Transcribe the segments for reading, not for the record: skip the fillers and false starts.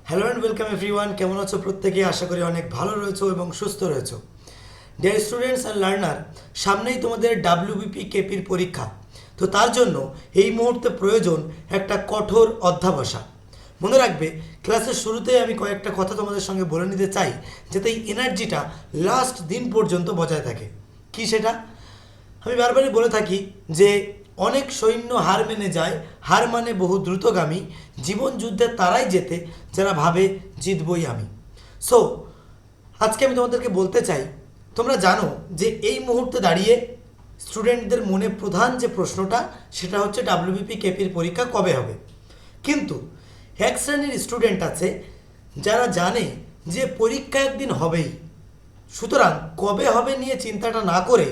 Hello and welcome everyone. কেমন আছো প্রত্যেকে? আশা করি অনেক ভালো রয়েছো এবং সুস্থ রয়েছো। ডিয়ার স্টুডেন্টস অ্যান্ড লার্নার, সামনেই তোমাদের ডাব্লিউবিপি কেপির পরীক্ষা। তো তার জন্য এই মুহূর্তে প্রয়োজন একটা কঠোর অধ্যাবসা। মনে রাখবে, ক্লাসের শুরুতেই আমি কয়েকটা কথা তোমাদের সঙ্গে বলে নিতে চাই, যাতে এই এনার্জিটা লাস্ট দিন পর্যন্ত বজায় থাকে। কি সেটা? আমি বারবারই বলে থাকি যে অনেক সৈন্য হার মেনে যায়, হার মানে বহু দ্রুতগামী। জীবন যুদ্ধে তারাই জেতে যারা ভাবে জিতবই আমি। সো আজকে আমি তোমাদেরকে বলতে চাই, তোমরা জানো যে এই মুহূর্তে দাঁড়িয়ে স্টুডেন্টদের মনে প্রধান যে প্রশ্নটা, সেটা হচ্ছে ডাব্লিউবিপি কেপির পরীক্ষা কবে হবে। কিন্তু এক শ্রেণীর স্টুডেন্ট আছে যারা জানে যে পরীক্ষা একদিন হবেই, সুতরাং কবে হবে নিয়ে চিন্তাটা না করে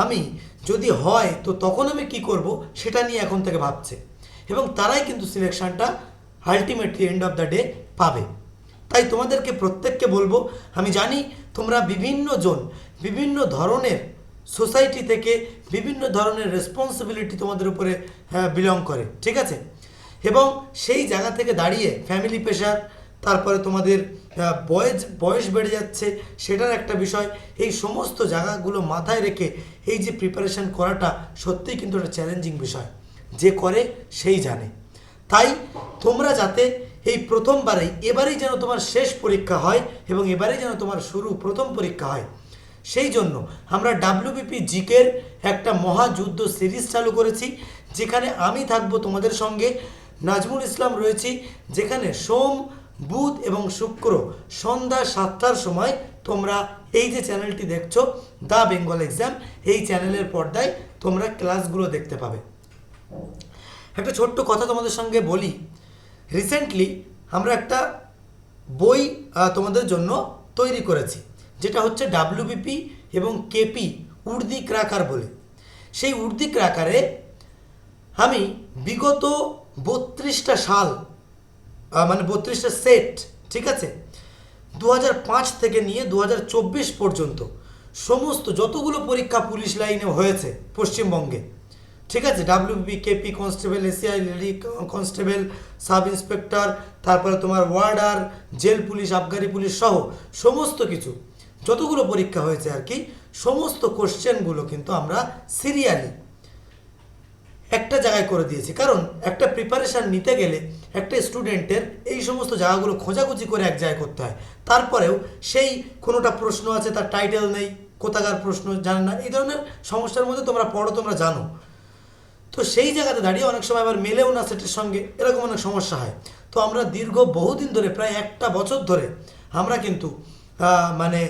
আমি যদি হয় তো তখন আমি কি করব সেটা নিয়ে এখন থেকে ভাবছে, এবং তারাই কিন্তু সিলেকশনটা ultimately end of the day পাবে। তাই তোমাদেরকে প্রত্যেককে বলবো, আমি জানি তোমরা বিভিন্ন জন, বিভিন্ন ধরনের সোসাইটি থেকে বিভিন্ন ধরনের রেসপন্সিবিলিটি তোমাদের উপরে বিলং করে, ঠিক আছে? এবং সেই জায়গা থেকে দাঁড়িয়ে ফ্যামিলি প্রেশার, তারপরে তোমাদের বয়স বেড়ে যাচ্ছে, সেটার একটা বিষয়। এই সমস্ত জায়গাগুলো মাথায় রেখে এই যে প্রিপারেশান করাটা সত্যিই কিন্তু একটা চ্যালেঞ্জিং বিষয়। যে করে সেই জানে। তাই তোমরা যাতে এই প্রথমবারেই, এবারেই যেন তোমার শেষ পরীক্ষা হয় এবং এবারেই যেন তোমার প্রথম পরীক্ষা হয়, সেই জন্য আমরা ডাব্লিউবিপি জিকের একটা মহাযুদ্ধ সিরিজ চালু করেছি, যেখানে আমি থাকবো তোমাদের সঙ্গে, নাজমুল ইসলাম রয়েছি, যেখানে সোম, বুধ এবং শুক্র সন্ধ্যা 7টার সময় তোমরা এই যে চ্যানেলটি দেখছো, দ্য বেঙ্গল এক্সাম, এই চ্যানেলের পর্দায় তোমরা ক্লাসগুলো দেখতে পাবে। একটা ছোট্ট কথা তোমাদের সঙ্গে বলি, রিসেন্টলি আমরা একটা বই তোমাদের জন্য তৈরি করেছি, যেটা হচ্ছে ডাব্লিউবিপি এবং কেপি উর্দি ক্রাকার বলে। সেই উর্দি ক্রাকারে আমি বিগত 32টা সাল, মানে 32টা সেট, ঠিক আছে, 2005 থেকে নিয়ে 2024 পর্যন্ত সমস্ত যতগুলো পরীক্ষা পুলিশ লাইনে হয়েছে পশ্চিমবঙ্গে, ঠিক আছে, WBP, KP, constable, ACI, lady constable, sub inspector, তারপরে তোমার ওয়ার্ডার, জেল পুলিশ, আবগারি পুলিশ সহ সমস্ত কিছু যতগুলো পরীক্ষা হয়েছে আর কি, সমস্ত কোশ্চেনগুলো কিন্তু আমরা সিরিয়ালি একটা জায়গায় করে দিয়েছি। কারণ একটা প্রিপারেশান নিতে গেলে একটা স্টুডেন্টের এই সমস্ত জায়গাগুলো খোঁজাখুঁজি করে এক জায়গায় করতে হয়। তারপরেও সেই কোনোটা প্রশ্ন আছে তার টাইটেল নেই, কোথাকার প্রশ্ন জানেন না, এই ধরনের সমস্যার মধ্যে তোমরা পড়ো, তোমরা জানো। তো সেই জায়গাতে দাঁড়িয়ে অনেক সময় আবার মেলেও না সেটের সঙ্গে, এরকম অনেক সমস্যা হয়। তো আমরা দীর্ঘ বহুদিন ধরে, প্রায় একটা বছর ধরে আমরা কিন্তু মানে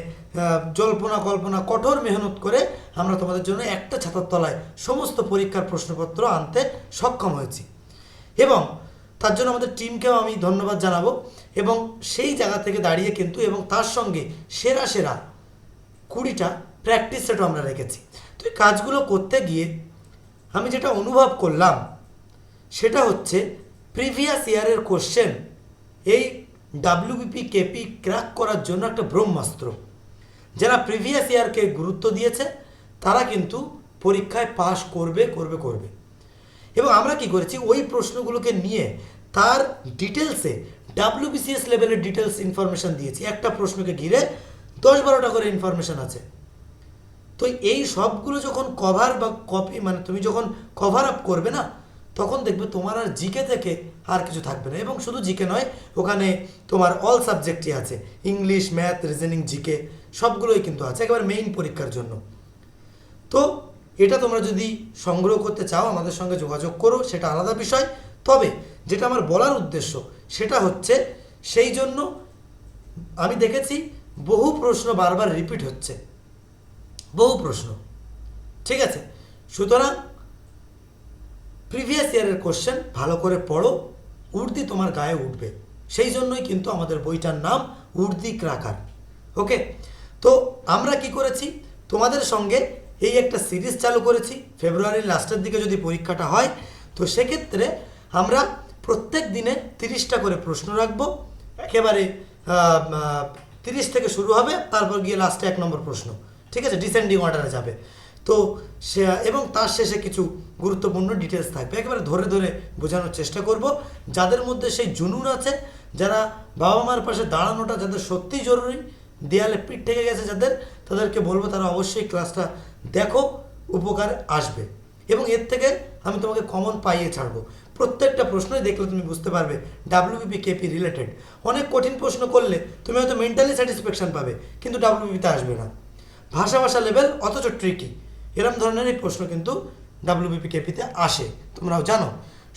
জল্পনা কল্পনা কঠোর মেহনত করে আমরা তোমাদের জন্য একটা ছাতার তলায় সমস্ত পরীক্ষার প্রশ্নপত্র আনতে সক্ষম হয়েছি, এবং তার জন্য আমাদের টিমকেও আমি ধন্যবাদ জানাবো। এবং সেই জায়গা থেকে দাঁড়িয়ে কিন্তু, এবং তার সঙ্গে সেরা সেরা 20টা প্র্যাকটিস সেটও আমরা রেখেছি। তো এই কাজগুলো করতে গিয়ে আমি যেটা অনুভব করলাম সেটা হচ্ছে, প্রিভিয়াস ইয়ারের কোশ্চেন এই ডাব্লিউবিপি কেপি ক্র্যাক করার জন্য একটা ব্রহ্মাস্ত্র। যারা প্রিভিয়াস ইয়ারকে গুরুত্ব দিয়েছে তারা কিন্তু পরীক্ষায় পাশ করবে করবে করবে। এবং আমরা কি করেছি, ওই প্রশ্নগুলোকে নিয়ে তার ডিটেলসে ডাব্লিউবিসিএস লেভেলের ডিটেলস ইনফরমেশান দিয়েছি। একটা প্রশ্নকে ঘিরে 10-12টা করে ইনফরমেশান আছে। তো এই সবগুলো যখন কভার বা কপি, মানে তুমি যখন কভার আপ করবে না, তখন দেখবে তোমার আর জিকে থেকে আর কিছু থাকবে না। এবং শুধু জিকে নয়, ওখানে তোমার অল সাবজেক্টই আছে, ইংলিশ, ম্যাথ, রিজনিং, জিকে সবগুলোই কিন্তু আছে একেবারে মেইন পরীক্ষার জন্য। তো এটা তোমরা যদি সংগ্রহ করতে চাও আমাদের সঙ্গে যোগাযোগ করো, সেটা আলাদা বিষয়। তবে যেটা আমার বলার উদ্দেশ্য সেটা হচ্ছে, সেই জন্য আমি দেখেছি বহু প্রশ্ন বারবার রিপিট হচ্ছে, বহু প্রশ্ন, ঠিক আছে? সুতরাং প্রিভিয়াস ইয়ারের কোশ্চেন ভালো করে পড়ো, উর্দি তোমার গায়ে উঠবে। সেই জন্যই কিন্তু আমাদের বইটার নাম উর্দি ক্রাকার। ওকে, তো আমরা কি করেছি, তোমাদের সঙ্গে এই একটা সিরিজ চালু করেছি। ফেব্রুয়ারির লাস্টের দিকে যদি পরীক্ষাটা হয়, তো সেক্ষেত্রে আমরা প্রত্যেক দিনে 30টা করে প্রশ্ন রাখবো। একেবারে 30 থেকে শুরু হবে, তারপর গিয়ে লাস্টে 1 নম্বর প্রশ্ন, ঠিক আছে, ডিসেন্ডিং অর্ডারে যাবে। তো সে, এবং তার শেষে কিছু গুরুত্বপূর্ণ ডিটেলস থাকবে। একেবারে ধরে ধরে বোঝানোর চেষ্টা করব। যাদের মধ্যে সেই জুনুন আছে যারা বাবা মার পাশে দাঁড়ানোটা যাদের সত্যিই জরুরি, দেয়ালে পিঠ থেকে গেছে যাদের, তাদেরকে বলবো তারা অবশ্যই ক্লাসটা দেখো, উপকার আসবে। এবং এর থেকে আমি তোমাকে কমন পাইয়ে ছাড়বো। প্রত্যেকটা প্রশ্নই দেখলে তুমি বুঝতে পারবে ডাব্লিউবিপি কেপি রিলেটেড। অনেক কঠিন প্রশ্ন করলে তুমি হয়তো মেন্টালি স্যাটিসফ্যাকশন পাবে, কিন্তু ডাব্লিউবিপিতে আসবে না। ভাষা লেভেল অথচ ট্রিকি, এরম ধরনেরই প্রশ্ন কিন্তু ডাব্লিউবিপি কেপিতে আসে, তোমরাও জানো।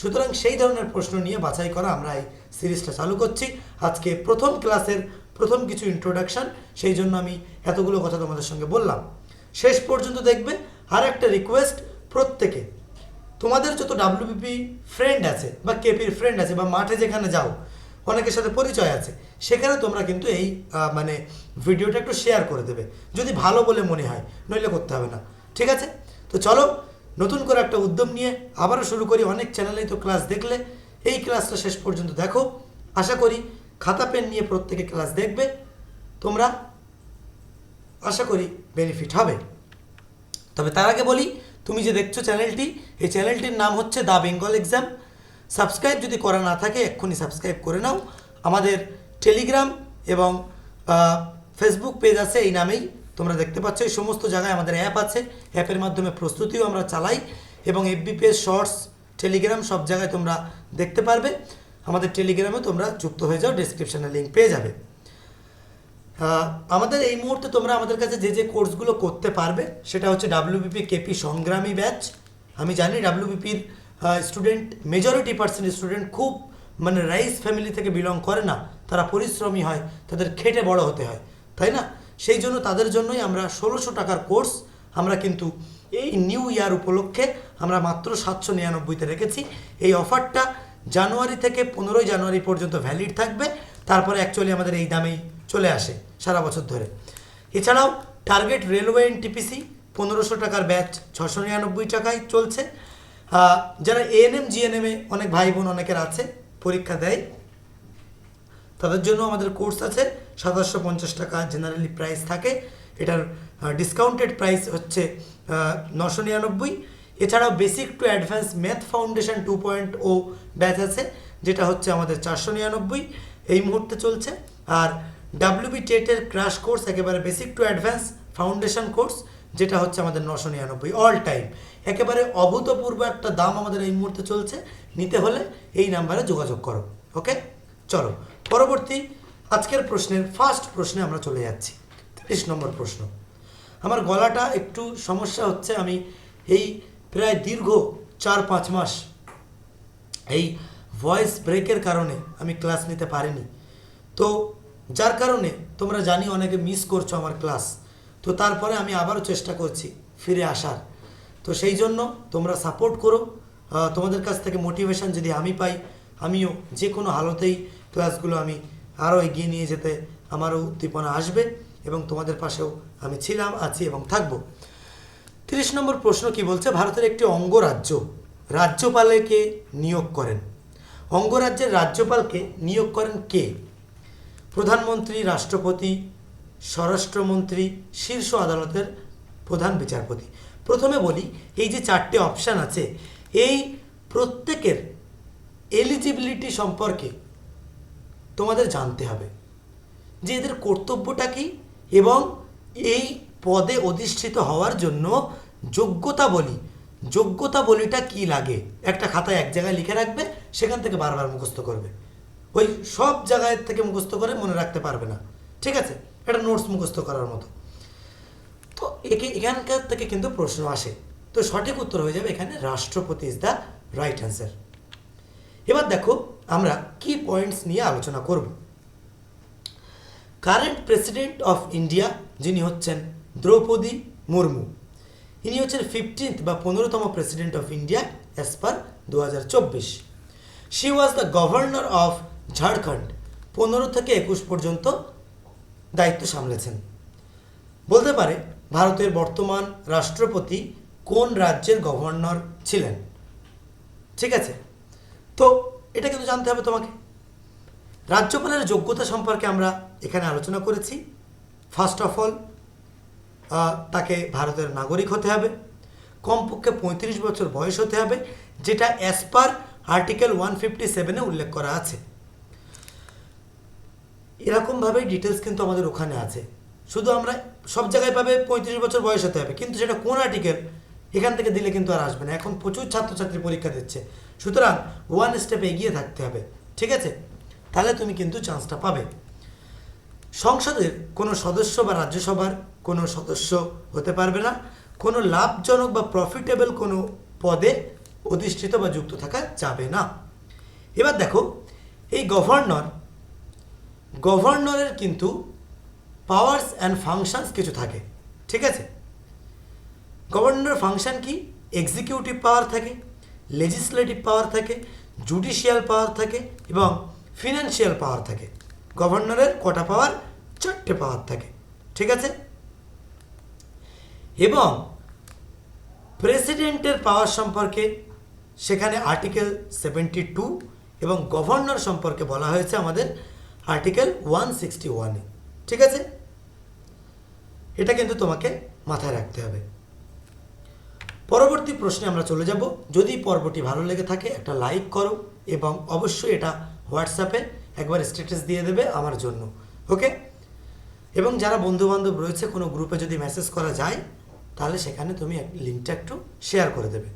সুতরাং সেই ধরনের প্রশ্ন নিয়ে বাছাই করা আমরা এই সিরিজটা চালু করছি। আজকে প্রথম ক্লাসের প্রথম কিছু ইন্ট্রোডাকশান, সেই জন্য আমি এতগুলো কথা তোমাদের সঙ্গে বললাম। শেষ পর্যন্ত দেখবে। আর একটা রিকোয়েস্ট, প্রত্যেকে তোমাদের যত ডাব্লিউবিপি ফ্রেন্ড আছে বা কেপির ফ্রেন্ড আছে বা মাঠে যেখানে যাও অনেকের সাথে পরিচয় আছে, সেখানে তোমরা কিন্তু এই মানে ভিডিওটা একটু শেয়ার করে দেবে যদি ভালো বলে মনে হয়, নইলে করতে হবে না, ঠিক আছে? তো চলো নতুন করে একটা উদ্যম নিয়ে আবারও শুরু করি। অনেক চ্যানেলেই তো ক্লাস দেখলে, এই ক্লাসটা শেষ পর্যন্ত দেখো। আশা করি খাতা পেন নিয়ে প্রত্যেকে ক্লাস দেখবে, তোমরা আশা করি বেনিফিট হবে। তবে তার আগে বলি, তুমি যে দেখছো চ্যানেলটি, এই চ্যানেলটির নাম হচ্ছে দ্য বেঙ্গল এক্সাম। সাবস্ক্রাইব যদি করা না থাকে এক্ষুনি সাবস্ক্রাইব করে নাও। আমাদের টেলিগ্রাম এবং ফেসবুক পেজ আছে এই নামেই, তোমরা দেখতে পাচ্ছ। এই সমস্ত জায়গায় আমাদের অ্যাপ আছে, অ্যাপের মাধ্যমে প্রস্তুতিও আমরা চালাই এবং এফবি পেজ, শর্টস, টেলিগ্রাম সব জায়গায় তোমরা দেখতে পারবে। আমাদের টেলিগ্রামে তোমরা যুক্ত হয়ে যাও, ডেসক্রিপশানে লিঙ্ক পেয়ে যাবে। আমাদের এই মুহূর্তে তোমরা আমাদের কাছে যে কোর্সগুলো করতে পারবে সেটা হচ্ছে ডাব্লিউবিপি কেপি সংগ্রামী ব্যাচ। আমি জানি ডাব্লিউবিপির স্টুডেন্ট, মেজরিটি পার্সেন্ট স্টুডেন্ট খুব মানে রাইস ফ্যামিলি থেকে বিলং করে না, তারা পরিশ্রমী হয়, তাদের খেটে বড় হতে হয়, তাই না? সেই জন্য তাদের জন্যই আমরা 1600 টাকার কোর্স আমরা কিন্তু এই নিউ ইয়ার উপলক্ষে আমরা মাত্র 799-তে রেখেছি। এই অফারটা জানুয়ারি থেকে 15ই জানুয়ারি পর্যন্ত ভ্যালিড থাকবে, তারপরে অ্যাকচুয়ালি আমাদের এই দামেই চলে আসে সারা বছর ধরে। এছাড়াও টার্গেট রেলওয়ে এনটিপিসি 1500 টাকার ব্যাচ 699 টাকায় চলছে। যারা এএনএম জিএনএমে অনেক ভাই বোন অনেকের আছে, পরীক্ষা দেয়, তাদের জন্য আমাদের কোর্স আছে 2750 টাকা জেনারেলি প্রাইস থাকে, এটার ডিসকাউন্টেড প্রাইস হচ্ছে 999। এছাড়াও basic to advance math foundation 2.0 batch আছে, যেটা হচ্ছে আমাদের 499 এই মুহূর্তে চলছে। আর ডাব্লিউবি টেটের ক্র্যাশ কোর্স একেবারে basic to advance foundation course, যেটা হচ্ছে আমাদের 999 অল টাইম। একেবারে অভূতপূর্ব একটা দাম আমাদের এই মুহূর্তে চলছে, নিতে হলে এই নাম্বারে যোগাযোগ করো। ওকে, চলো পরবর্তী আজকের প্রশ্নের ফার্স্ট প্রশ্নে আমরা চলে যাচ্ছি। 30 নম্বর প্রশ্ন। আমার গলাটা একটু সমস্যা হচ্ছে, আমি এই প্রায় দীর্ঘ 4-5 মাস এই ভয়েস ব্রেকের কারণে আমি ক্লাস নিতে পারিনি, তো যার কারণে তোমরা জানি অনেকে মিস করছো আমার ক্লাস। তো তারপরে আমি আবারও চেষ্টা করছি ফিরে আসার, তো সেই জন্য তোমরা সাপোর্ট করো। তোমাদের কাছ থেকে মোটিভেশন যদি আমি পাই, আমিও যে কোনো হালতেই ক্লাসগুলো আমি আরও এগিয়ে নিয়ে যেতে আমারও উদ্দীপনা আসবে এবং তোমাদের পাশেও আমি ছিলাম, আছি এবং থাকবো। 30 নম্বর প্রশ্ন কি বলছে? ভারতের একটি অঙ্গরাজ্য রাজ্যপালকে নিয়োগ করেন। অঙ্গরাজ্যের রাজ্যপালকে নিয়োগ করেন কে? প্রধানমন্ত্রী, রাষ্ট্রপতি, স্বরাষ্ট্রমন্ত্রী, শীর্ষ আদালতের প্রধান বিচারপতি। প্রথমে বলি, এই যে 4টে অপশান আছে, এই প্রত্যেকের এলিজিবিলিটি সম্পর্কে তোমাদের জানতে হবে যে এদের কর্তব্যটা কী এবং এই পদে অধিষ্ঠিত হওয়ার জন্য যোগ্যতাবলীটা কী লাগে। একটা খাতায় এক জায়গায় লিখে রাখবে, সেখান থেকে বারবার মুখস্থ করবে। ওই সব জায়গায় থেকে মুখস্থ করে মনে রাখতে পারবে না, ঠিক আছে? এটা নোটস মুখস্থ করার মতো। তো এখানকার থেকে কিন্তু প্রশ্ন আসে, তো সঠিক উত্তর হয়ে যাবে এখানে রাষ্ট্রপতি ইজ দ্য রাইট অ্যান্সার। এবার দেখো আমরা কি পয়েন্টস নিয়ে আলোচনা করব। কারেন্ট প্রেসিডেন্ট অফ ইন্ডিয়া যিনি হচ্ছেন দ্রৌপদী মুর্মু, ইনি হচ্ছেন 15th বা 15তম president of India as per 2024। She was the governor of Jharkhand, 15 থেকে 21 পর্যন্ত দায়িত্ব সামলেছেন। বলতে পারে ভারতের বর্তমান রাষ্ট্রপতি কোন রাজ্যের গভর্নর ছিলেন, ঠিক আছে? তো এটা কিন্তু জানতে হবে তোমাকে। রাজ্যপালের যোগ্যতা সম্পর্কে আমরা এখানে আলোচনা করেছি। ফার্স্ট অফ অল তাকে ভারতের নাগরিক হতে হবে, কমপক্ষে 35 বছর বয়স হতে হবে, যেটা অ্যাজ পার আর্টিকেল 157-এ উল্লেখ করা আছে। এরকমভাবেই ডিটেলস কিন্তু আমাদের ওখানে আছে। শুধু আমরা সব জায়গায় পাবে 35 বছর বয়স হতে হবে, কিন্তু সেটা কোন আর্টিকেল এখান থেকে দিলে কিন্তু আর আসবে না। এখন প্রচুর ছাত্রছাত্রী পরীক্ষা দিচ্ছে, সুতরাং ওয়ান স্টেপ এগিয়ে থাকতে হবে, ঠিক আছে? তাহলে তুমি কিন্তু চান্সটা পাবে। সংসদের কোনো সদস্য বা রাজ্যসভার কোনো সদস্য হতে পারবে না কোনো লাভজনক বা প্রফিটেবল কোনো পদে অধিষ্ঠিত বা যুক্ত থাকা যাবে না। এবার দেখো, এই গভর্নরের কিন্তু পাওয়ার্স অ্যান্ড ফাংশনস কিছু থাকে, ঠিক আছে? গভর্নরের ফাংশন কি? এক্সিকিউটিভ পাওয়ার থাকে, লেজিসলেটিভ পাওয়ার থাকে, জুডিশিয়াল পাওয়ার থাকে এবং ফিনান্সিয়াল পাওয়ার থাকে। গভর্নরের কটা পাওয়ার? 4টে পাওয়ার থাকে, ঠিক আছে? এবং প্রেসিডেন্টের পাওয়ার সম্পর্কে সেখানে আর্টিকেল 72 এবং গভর্নর সম্পর্কে বলা হয়েছে আমাদের আর্টিকেল 161-এ, ঠিক আছে? এটা কিন্তু তোমাকে মাথায় রাখতে হবে। পরবর্তী প্রশ্নে আমরা চলে যাব। যদি পর্বটি ভালো লেগে থাকে একটা লাইক করো এবং অবশ্যই এটা হোয়াটসঅ্যাপে একবার স্ট্যাটাস দিয়ে দেবে আমার জন্য, ওকে? এবং যারা বন্ধুবান্ধব রয়েছে কোনো গ্রুপে যদি মেসেজ করা যায় তাহলে সেখানে তুমি লিঙ্কটা একটু শেয়ার করে দেবে।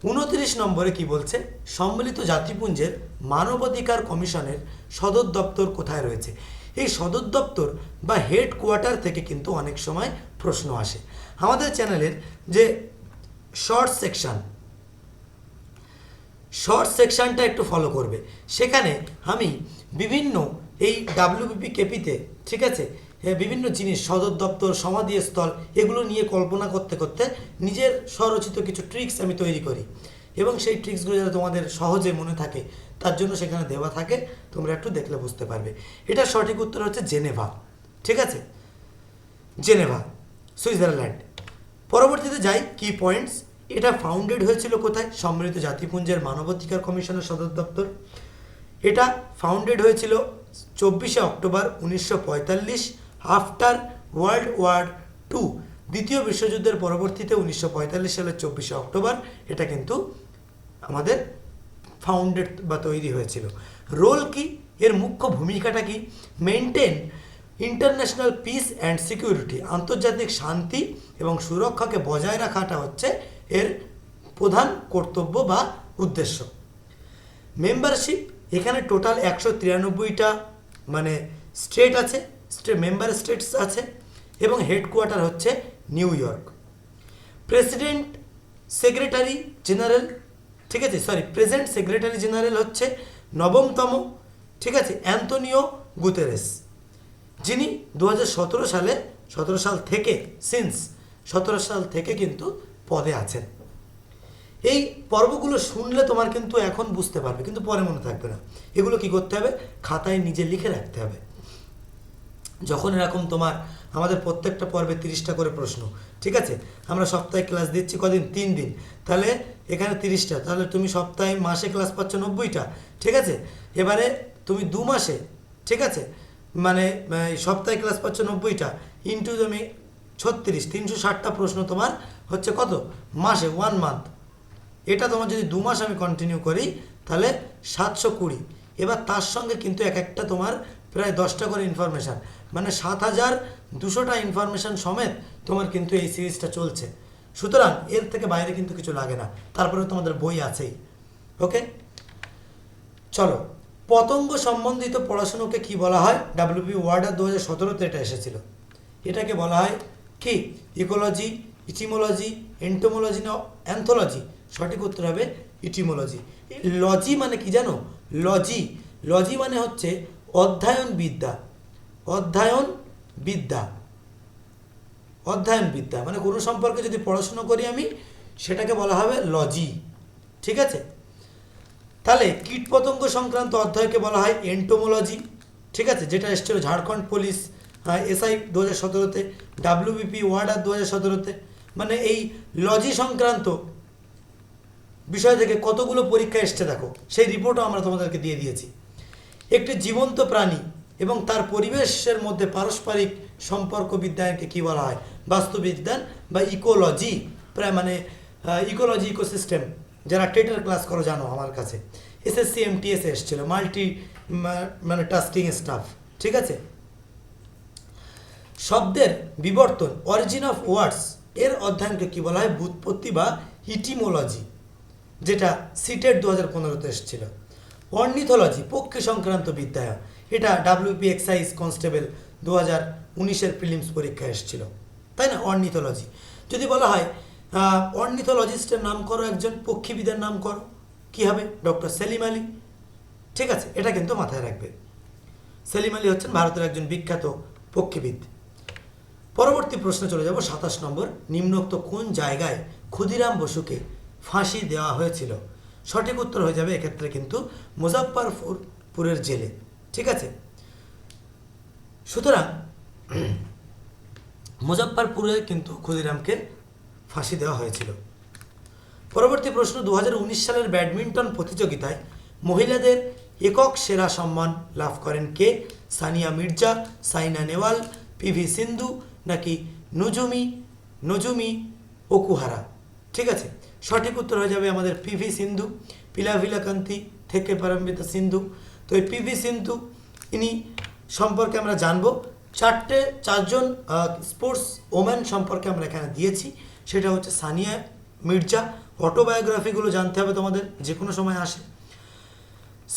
29 নম্বরে কি বলছে? সম্মিলিত জাতিপুঞ্জের মানবাধিকার কমিশনের সদর দপ্তর কোথায় রয়েছে? এই সদর দপ্তর বা হেডকোয়ার্টার থেকে কিন্তু অনেক সময় প্রশ্ন আসে। আমাদের চ্যানেলের যে শর্ট সেকশনটা একটু ফলো করবে। সেখানে আমি বিভিন্ন এই ডাব্লিউবিপি কেপিতে, ঠিক আছে, বিভিন্ন জিনিস, সদর দপ্তর, সমাধিস্থল, এগুলো নিয়ে কল্পনা করতে করতে নিজের স্বরচিত কিছু ট্রিক্স আমি তৈরি করি এবং সেই ট্রিক্সগুলো যাতে তোমাদের সহজে মনে থাকে তার জন্য সেখানে দেওয়া থাকে, তোমরা একটু দেখলে বুঝতে পারবে। এটা সঠিক উত্তর হচ্ছে জেনেভা, ঠিক আছে? Geneva, Switzerland. পরবর্তীতে যাই কি পয়েন্টস। এটা ফাউন্ডেড হয়েছিল কোথায়? সম্মিলিত জাতিপুঞ্জের মানবাধিকার কমিশনের সদর দপ্তর। এটা ফাউন্ডেড হয়েছিল 24শে অক্টোবর 1945 আফটার ওয়ার্ল্ড ওয়ার 2। দ্বিতীয় বিশ্বযুদ্ধের পরবর্তীতে 1945 সালের 24শে অক্টোবর এটা কিন্তু আমাদের ফাউন্ডেড বা তৈরি হয়েছিল। রোল কি? এর মুখ্য ভূমিকাটা কি? Maintain international piece and security, আন্তর্জাতিক শান্তি এবং সুরক্ষাকে বজায় রাখাটা হচ্ছে এর প্রধান কর্তব্য বা উদ্দেশ্য। মেম্বারশিপ, এখানে টোটাল 193টা মানে স্টেট আছে, মেম্বার স্টেটস আছে এবং হেডকোয়ার্টার হচ্ছে new York. President secretary general, ঠিক আছে, প্রেজেন্ট সেক্রেটারি জেনারেল হচ্ছে 9তম, ঠিক আছে, অ্যান্তোনিও গুতেরেস, যিনি 2017 সাল থেকে কিন্তু পদে আছেন। এই পর্বগুলো শুনলে তোমার কিন্তু এখন বুঝতে পারবে, কিন্তু পরে মনে থাকবে না। এগুলো কি করতে হবে? খাতায় নিজে লিখে রাখতে হবে। যখন এরকম তোমার আমাদের প্রত্যেকটা পর্বে 30টা করে প্রশ্ন, ঠিক আছে, আমরা সপ্তাহে ক্লাস দিচ্ছি কদিন? 3 দিন, তাহলে এখানে 30টা, তাহলে তুমি সপ্তাহে মাসে ক্লাস পাচ্ছ 90টা, ঠিক আছে? এবারে তুমি 2 মাসে, ঠিক আছে, মানে সপ্তাহে ক্লাস পাচ্ছ 90টা ইন্টু তুমি 36, 360টা প্রশ্ন তোমার হচ্ছে কত মাসে? 1 মান্থ। এটা তোমার যদি 2 মাস আমি কন্টিনিউ করি তাহলে 720। এবার তার সঙ্গে কিন্তু এক একটা তোমার প্রায় 10টা করে ইনফরমেশান, মানে 7200টা ইনফরমেশান সমেত তোমার কিন্তু এই সিরিজটা চলছে। সুতরাং এর থেকে বাইরে কিন্তু কিছু লাগে না। তারপরে তোমাদের বই আছেই, ওকে? চলো, পতঙ্গ সম্বন্ধিত পড়াশুনোকে কি বলা হয়? ডাব্লিউপি ওয়ার্ডার 2017-তে এটা এসেছিল। এটাকে বলা হয় কি? ইকোলজি, ইটিমোলজি, এন্টোমোলজি না অ্যান্থোলজি? সঠিক উত্তর হবে ইটিমোলজি। লজি মানে কি জানো? লজি মানে হচ্ছে অধ্যয়ন বিদ্যা, মানে কোনো সম্পর্কে যদি পড়াশুনো করি আমি, সেটাকে বলা হবে লজি, ঠিক আছে? তাহলে কীটপতঙ্গ সংক্রান্ত অধ্যায়কে বলা হয় এন্টোমোলজি, ঠিক আছে, যেটা এসেছিল ঝাড়খণ্ড পুলিশ এসআই 2017-তে, ডাব্লিউবিপি ওয়ার্ডার 2017-তে। মানে এই লজি সংক্রান্ত বিষয় থেকে কতগুলো পরীক্ষা এসছে দেখো, সেই রিপোর্টও আমরা তোমাদেরকে দিয়ে দিয়েছি। একটি জীবন্ত প্রাণী এবং তার পরিবেশের মধ্যে পারস্পরিক সম্পর্ক বিজ্ঞানকে কী বলা হয়? বাস্তুবিজ্ঞান বা ইকোলজি, প্রায় মানে ইকোলজি, ইকোসিস্টেম। যারা টেটের ক্লাস করো জানো আমার কাছে, এসএসসি এমটিএস এসেছিলো, মাল্টি মানে টাস্কিং স্টাফ, ঠিক আছে। শব্দের বিবর্তন অরিজিন অফ ওয়ার্ডস এর অধ্যয়নকে কি বলা হয়? ব্যুৎপত্তি বা ইটিমোলজি, যেটা সিটেট 2015-তে এসেছিল। অর্নিথোলজি পক্ষী সংক্রান্ত বিদ্যা, এটা ডাব্লিউপি এক্সাইজ কনস্টেবল 2019-এর প্রিলিমস পরীক্ষায় এসেছিল, তাই না? অর্নিথোলজি। যদি বলা হয় অর্নিথোলজিস্টের নাম করো, একজন পক্ষীবিদের নাম করো, কি হবে? ডক্টর সেলিম আলী। ঠিক আছে, এটা কিন্তু মাথায় রাখবে। সেলিম আলী হচ্ছেন ভারতের একজন বিখ্যাত পক্ষীবিদ। পরবর্তী প্রশ্নে চলে যাব 27 নম্বর। নিম্নোক্ত কোন জায়গায় ক্ষুদিরাম বসুকে ফাঁসি দেওয়া হয়েছিল? সঠিক উত্তর হয়ে যাবে এক্ষেত্রে কিন্তু মুজাফফরপুরের জেলে। ঠিক আছে, সুতরাং মুজাফফরপুরে কিন্তু ক্ষুদিরামকে ফাঁসি দেওয়া হয়েছিল। পরবর্তী প্রশ্ন, 2019 সালের ব্যাডমিন্টন প্রতিযোগিতায় মহিলাদের একক সেরা সম্মান লাভ করেন কে? সানিয়া মির্জা, সাইনা নেহওয়াল, পিভি সিন্ধু নাকি নজুমি ওকুহারা? ঠিক আছে, সঠিক উত্তর হয়ে যাবে আমাদের পিভি সিন্ধু। পিলাভিলাকান্তি থেকে পারমিতা সিন্ধু। তো এই পিভি সিন্ধু ইনি সম্পর্কে আমরা জানবো। চারজন স্পোর্টস ওম্যান সম্পর্কে আমরা এখানে দিয়েছি। সেটা হচ্ছে সানিয়া মির্জা। অটোবায়োগ্রাফিগুলো জানতে হবে তোমাদের, যে কোনো সময় আসে।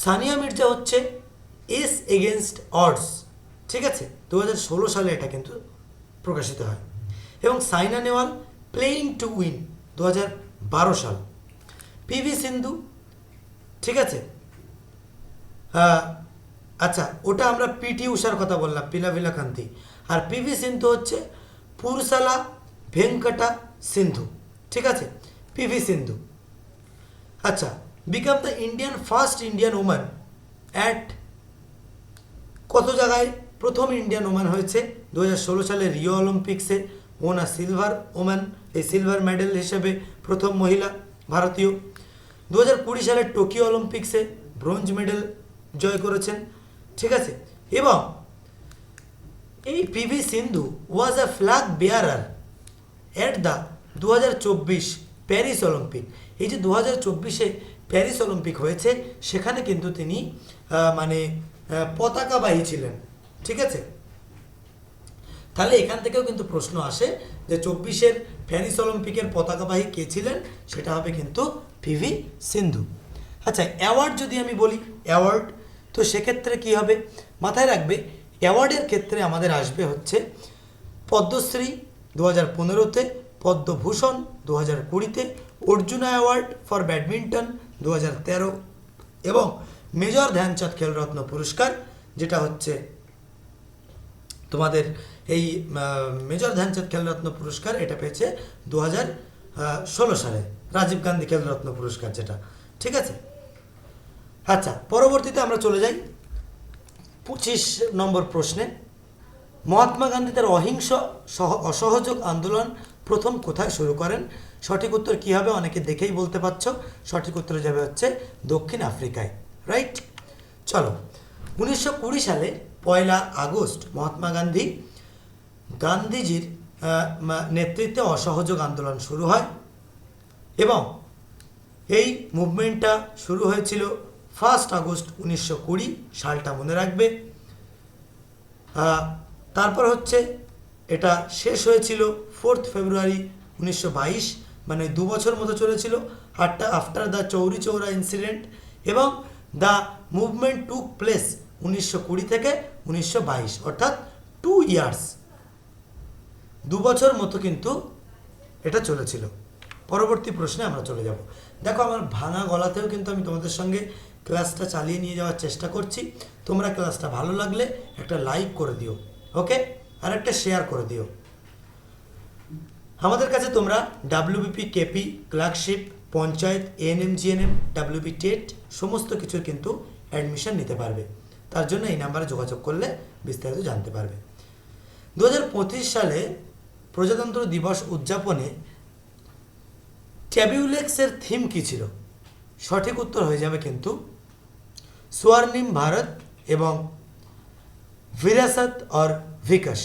সানিয়া মির্জা হচ্ছে এস এগেনস্ট অডস, ঠিক আছে, 2016 সালে এটা কিন্তু প্রকাশিত হয়। এবং Saina Nehwal playing to win 2012 সাল। পিভি সিন্ধু, ঠিক আছে, আচ্ছা ওটা আমরা পিটি উষার কথা বললাম, পিলাভিলাকান্তি। আর পিভি সিন্ধু হচ্ছে পুরসালা ভেঙ্কটা সিন্ধু। ঠিক আছে, পিভি সিন্ধু। আচ্ছা, become the first Indian woman at কত জায়গায় প্রথম ইন্ডিয়ান ওম্যান হয়েছে? 2016 সালে রিও অলিম্পিক্সে ওনা সিলভার ওম্যান, এই সিলভার মেডেল হিসেবে প্রথম মহিলা ভারতীয়। 2020 সালে টোকিও অলিম্পিক্সে ব্রোঞ্জ মেডেল জয় করেছেন। ঠিক আছে, এবং এই PV Sindhu was a flag bearer at the 2024 Paris Olympic. এই যে 2024-এ প্যারিস অলিম্পিক হয়েছে, সেখানে কিন্তু তিনি পতাকাবাহী ছিলেন। ঠিক আছে, তাহলে এখান থেকেও কিন্তু প্রশ্ন আসে যে 24-এর প্যারিস অলিম্পিকের পতাকাবাহী কে ছিলেন? সেটা হবে কিন্তু পিভি সিন্ধু। আচ্ছা, অ্যাওয়ার্ড যদি আমি বলি, অ্যাওয়ার্ড, তো সেক্ষেত্রে কি হবে? মাথায় রাখবে, অ্যাওয়ার্ডের ক্ষেত্রে আমাদের আসবে হচ্ছে পদ্মশ্রী 2015-তে, পদ্মভূষণ 2020-তে, অর্জুনা অ্যাওয়ার্ড ফর ব্যাডমিন্টন 2013 এবং মেজর ধ্যানচাঁদ খেলরত্ন পুরস্কার, যেটা হচ্ছে তোমাদের এই মেজর ধ্যানচাঁদ খেলরত্ন পুরস্কার, এটা পেয়েছে 2016 সালে রাজীব গান্ধী খেলরত্ন পুরস্কার যেটা। ঠিক আছে, আচ্ছা পরবর্তীতে আমরা চলে যাই 25 নম্বর প্রশ্নে। মহাত্মা গান্ধী তার অসহযোগ আন্দোলন প্রথম কোথায় শুরু করেন? সঠিক উত্তর কী হবে? অনেকে দেখেই বলতে পারছো, সঠিক উত্তর যাবে হচ্ছে দক্ষিণ আফ্রিকায়। রাইট, চলো। 1920 সালে 1 আগস্ট মহাত্মা গান্ধীজির নেতৃত্বে অসহযোগ আন্দোলন শুরু হয় এবং এই মুভমেন্টটা শুরু হয়েছিল 1 আগস্ট 1920 সালটা মনে রাখবে। তারপর হচ্ছে এটা শেষ হয়েছিল 4 ফেব্রুয়ারি 1922, মানে 2 বছর মতো চলেছিল after the Chauri Chaura incident, এবং দ্য মুভমেন্ট টুক প্লেস 1920 থেকে 1922, অর্থাৎ 2 ইয়ার্স, 2 বছর মতো কিন্তু এটা চলেছিল। পরবর্তী প্রশ্নে আমরা চলে যাব। দেখো, আমার ভাঙা গলাতেও কিন্তু আমি তোমাদের সঙ্গে ক্লাসটা চালিয়ে নিয়ে যাওয়ার চেষ্টা করছি। তোমরা ক্লাসটা ভালো লাগলে একটা লাইক করে দিও, ওকে, আর একটা শেয়ার করে দিও। আমাদের কাছে তোমরা WBP, KP, clerkship, panchayat, ANM, GNM, WB TET সমস্ত কিছুর কিন্তু অ্যাডমিশন নিতে পারবে। তার জন্য এই নাম্বারে যোগাযোগ করলে বিস্তারিত জানতে পারবে। 2025 সালে প্রজাতন্ত্র দিবস উদযাপনে ট্যাবিউলেক্সের থিম কী ছিল? সঠিক উত্তর হয়ে যাবে কিন্তু স্বর্ণিম ভারত এবং বিরাসত और विकास।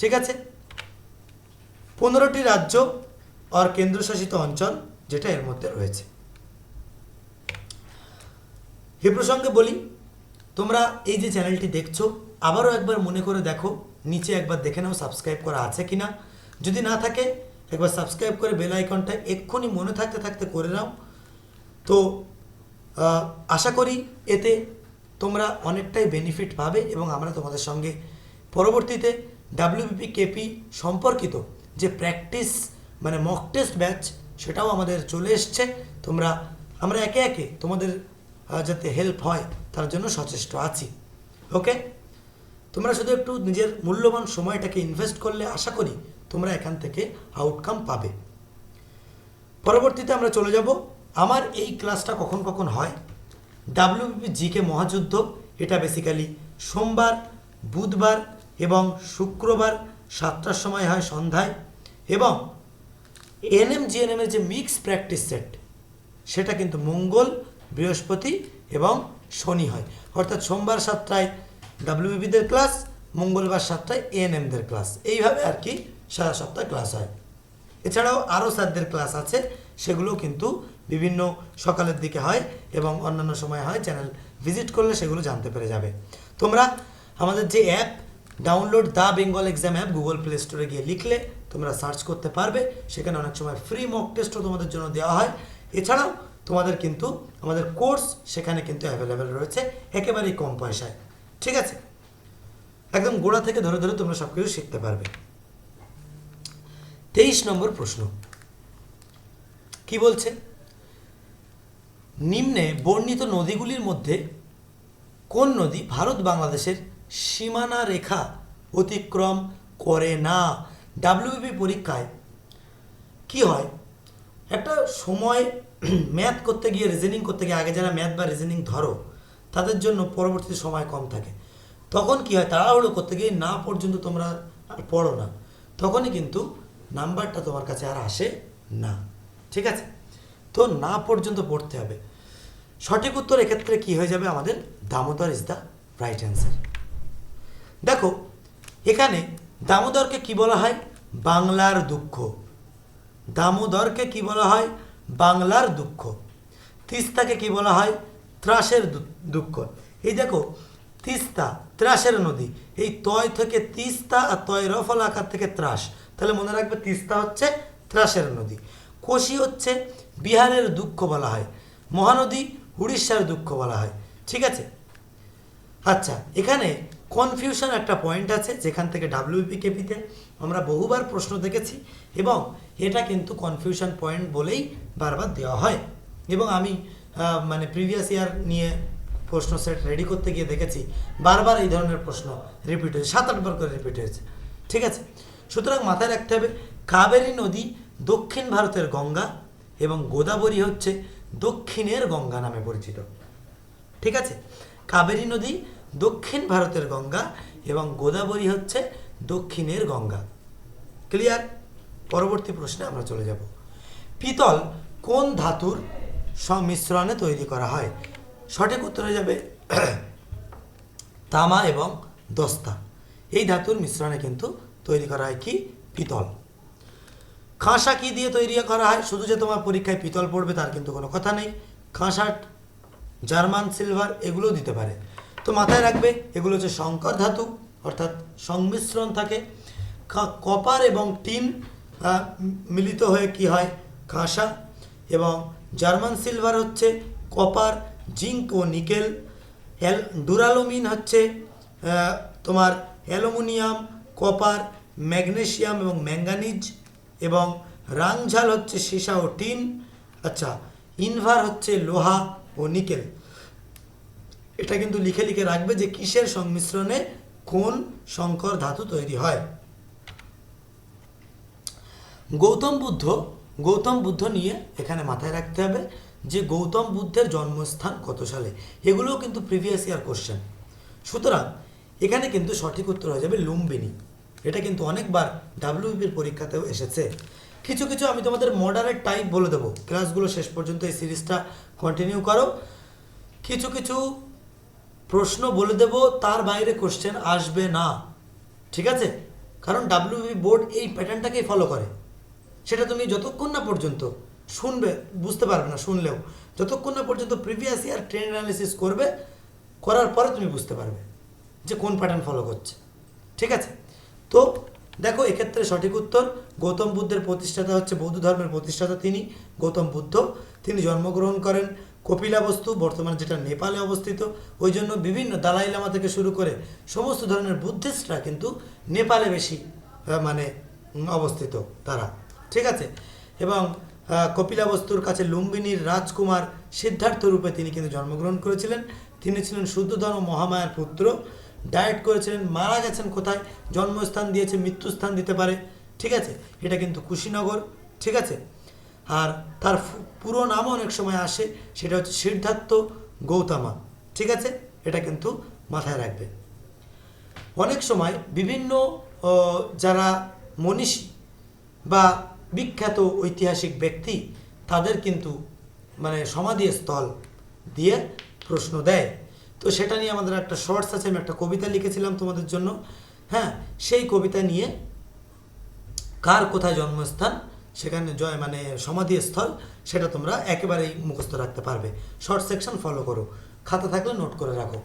ঠিক আছে, 15টি রাজ্য আর কেন্দ্রশাসিত অঞ্চল যেটা এর মধ্যে রয়েছে। এই প্রসঙ্গে বলি, তোমরা এই যে চ্যানেলটি দেখছো, আবারও একবার মনে করে দেখো, নিচে একবার দেখে নাও সাবস্ক্রাইব করা আছে কি না। যদি না থাকে একবার সাবস্ক্রাইব করে বেল আইকনটা এক্ষুনি মনে থাকতে থাকতে করে নাও। তো আশা করি এতে তোমরা অনেকটাই বেনিফিট পাবে এবং আমরা তোমাদের সঙ্গে পরবর্তীতে ডাব্লিউবিপি কেপি সম্পর্কিত যে প্র্যাকটিস মানে মক টেস্ট ব্যাচ সেটাও আমাদের চলে এসছে। আমরা একে একে তোমাদের যাতে হেল্প হয় তার জন্য সচেষ্ট আছি। ওকে, তোমরা শুধু একটু নিজের মূল্যবান সময়টাকে ইনভেস্ট করলে আশা করি তোমরা এখান থেকে আউটকাম পাবে। পরবর্তীতে আমরা চলে যাব, আমার এই ক্লাসটা কখন কখন হয়। ডাব্লিউবিপি জিকে মহাযুদ্ধ, এটা বেসিক্যালি সোমবার, বুধবার এবং শুক্রবার 7টার সময় হয় সন্ধ্যায়, এবং এনএম জিএনএম এর যে মিক্স প্র্যাকটিস সেট সেটা কিন্তু মঙ্গল, বৃহস্পতি এবং শনি হয়। অর্থাৎ সোমবার 7টায় ডাব্লিউবিপিদের ক্লাস, মঙ্গলবার 7টায় এএনএমদের ক্লাস, এইভাবে আর কি সারা সপ্তাহ ক্লাস হয়। এছাড়াও আরও স্যারদের ক্লাস আছে, সেগুলো কিন্তু বিভিন্ন সকালের দিকে হয় এবং অন্যান্য সময় হয়। চ্যানেল ভিজিট করলে সেগুলো জানতে পেরে যাবে। তোমরা আমাদের যে app download the Bengal exam app Google play স্টোরে গিয়ে লিখলে তোমরা সার্চ করতে পারবে, সেখানে অনেক সময় ফ্রি মক টেস্টও তোমাদের জন্য দেওয়া হয়। এছাড়াও তোমাদের কিন্তু আমাদের কোর্স সেখানে কিন্তু অ্যাভেলেবেল রয়েছে একেবারেই কম পয়সায়। ঠিক আছে, একদম গোড়া থেকে ধরে ধরে তোমরা সব কিছু শিখতে পারবে। 23 নম্বর প্রশ্ন কি বলছে, নিম্নে বর্ণিত নদীগুলির মধ্যে কোন নদী ভারত বাংলাদেশের সীমানা রেখা অতিক্রম করে না? ডাব্লিউবিপি পরীক্ষায় কি হয়, একটা সময় ম্যাথ করতে গিয়ে, রিজনিং করতে গিয়ে, আগে যারা ম্যাথ বা রিজনিং ধরো তাদের জন্য পরবর্তীতে সময় কম থাকে, তখন কি হয়, তাড়াহুড়ো করতে গিয়ে না পর্যন্ত তোমরা আর পড়ো না, তখনই কিন্তু নাম্বারটা তোমার কাছে আর আসে না। ঠিক আছে, তো না পর্যন্ত পড়তে হবে। সঠিক উত্তর এক্ষেত্রে কি হয়ে যাবে, আমাদের Damodar is the right answer. দেখো এখানে দামোদরকে কি বলা হয়, বাংলার দুঃখ। দামোদরকে কি বলা হয়, বাংলার দুঃখ। তিস্তাকে কি বলা হয়, ত্রাসের দুঃখ। এই দেখো তিস্তা ত্রাসের নদী, এই তয় থেকে তিস্তা আর তয় রফল আকার থেকে ত্রাস, তাহলে মনে রাখবে তিস্তা হচ্ছে ত্রাসের নদী। কোশি হচ্ছে বিহারের দুঃখ বলা হয়, মহানদী উড়িষ্যার দুঃখ বলা হয়। ঠিক আছে, আচ্ছা এখানে কনফিউশন একটা পয়েন্ট আছে, যেখান থেকে ডাব্লিউবিপি কেপিতে আমরা বহুবার প্রশ্ন দেখেছি এবং এটা কিন্তু কনফিউশন পয়েন্ট বলেই বারবার দেওয়া হয়। এবং আমি মানে প্রিভিয়াস ইয়ার নিয়ে প্রশ্ন সেট রেডি করতে গিয়ে দেখেছি বারবার এই ধরনের প্রশ্ন রিপিট হয়েছে, 7-8 বার করে রিপিট হয়েছে। ঠিক আছে, সুতরাং মাথায় রাখতে হবে কাবেরী নদী দক্ষিণ ভারতের গঙ্গা এবং গোদাবরী হচ্ছে দক্ষিণের গঙ্গা নামে পরিচিত। ঠিক আছে, কাবেরী নদী দক্ষিণ ভারতের গঙ্গা এবং গোদাবরী হচ্ছে দক্ষিণের গঙ্গা। ক্লিয়ার? পরবর্তী প্রশ্নে আমরা চলে যাব। পিতল কোন ধাতুর সংমিশ্রণে তৈরি করা হয়? সঠিক উত্তর হয়ে যাবে তামা এবং দস্তা, এই ধাতুর মিশ্রণে কিন্তু তৈরি করা হয় কি, পিতল। খাঁসা কি দিয়ে তৈরি করা হয়? শুধু যে তোমার পরীক্ষায় পিতল পড়বে তার কিন্তু কোনো কথা নেই, খাঁসা, জার্মান সিলভার এগুলোও দিতে পারে। তো মাথায় রাখবে এগুলো হচ্ছে সংকর ধাতু, অর্থাৎ সংমিশ্রণ থাকে। কপার এবং টিন মিলিত হয়ে কি হয়, খাঁসা। এবং জার্মান সিলভার হচ্ছে কপার, জিঙ্ক ও নিকেল। ডুরালুমিন হচ্ছে তোমার অ্যালুমিনিয়াম, কপার, ম্যাগনেসিয়াম এবং ম্যাঙ্গানিজ। এবং রাংঝাল হচ্ছে সীসা ও টিন। আচ্ছা, ইনভার হচ্ছে লোহা ও নিকেল। এটা কিন্তু লিখে লিখে রাখবে যে কিসের সংমিশ্রণে কোন সংকর ধাতু তৈরি হয়। গৌতম বুদ্ধ নিয়ে এখানে মাথায় রাখতে হবে যে গৌতম বুদ্ধের জন্মস্থান কত সালে, এগুলোও কিন্তু প্রিভিয়াস ইয়ার কোশ্চেন। সুতরাং এখানে কিন্তু সঠিক উত্তর হয়ে যাবে লুম্বিনী। এটা কিন্তু অনেকবার ডাব্লিউবিপির পরীক্ষাতেও এসেছে। কিছু কিছু আমি তোমাদের মডারেট টাইপ বলে দেবো, ক্লাসগুলো শেষ পর্যন্ত এই সিরিজটা কন্টিনিউ করো। কিছু কিছু প্রশ্ন বলে দেব, তার বাইরে কোশ্চেন আসবে না। ঠিক আছে, কারণ ডাব্লিউবিপি বোর্ড এই প্যাটার্নটাকেই ফলো করে। সেটা তুমি যতক্ষণ না পর্যন্ত শুনবে বুঝতে পারবে না, শুনলেও যতক্ষণ না পর্যন্ত প্রিভিয়াস ইয়ার ট্রেন্ড অ্যানালিসিস করবে, করার পরে তুমি বুঝতে পারবে যে কোন প্যাটার্ন ফলো করছে। ঠিক আছে, তো দেখো এক্ষেত্রে সঠিক উত্তর গৌতম বুদ্ধের প্রতিষ্ঠাতা হচ্ছে, বৌদ্ধ ধর্মের প্রতিষ্ঠাতা তিনি গৌতম বুদ্ধ। তিনি জন্মগ্রহণ করেন কপিলাবস্তু, বর্তমানে যেটা নেপালে অবস্থিত। ওই জন্য বিভিন্ন দালাই লামা থেকে শুরু করে সমস্ত ধরনের বুদ্ধিস্টরা কিন্তু নেপালে বেশি মানে অবস্থিত তারা। ঠিক আছে, এবং কপিলাবস্তুর কাছে লুম্বিনীর রাজকুমার সিদ্ধার্থ রূপে তিনি কিন্তু জন্মগ্রহণ করেছিলেন। তিনি ছিলেন শুদ্ধ ধর্ম মহামায়ার পুত্র। ডায়েট করেছিলেন, মারা গেছেন কোথায়, জন্মস্থান দিয়েছে, মৃত্যুস্থান দিতে পারে। ঠিক আছে, এটা কিন্তু কুশীনগর। ঠিক আছে, আর তার পুরো নামও অনেক সময় আসে, সেটা হচ্ছে সিদ্ধার্থ গৌতমা। ঠিক আছে, এটা কিন্তু মাথায় রাখবে। অনেক সময় বিভিন্ন যারা মনীষী বা বিখ্যাত ঐতিহাসিক ব্যক্তি, তাদের কিন্তু মানে সমাধিস্থল দিয়ে প্রশ্ন দেয়। তো সেটা নিয়ে আমাদের একটা শর্টস আছে, আমি একটা কবিতা লিখেছিলাম তোমাদের জন্য। হ্যাঁ, সেই কবিতা নিয়ে কার কোথায় জন্মস্থান, সেখানে মানে সমাধিস্থল, সেটা তোমরা একেবারেই মুখস্থ রাখতে পারবে। শর্ট সেকশন ফলো করো, খাতা থাকলে নোট করে রাখো।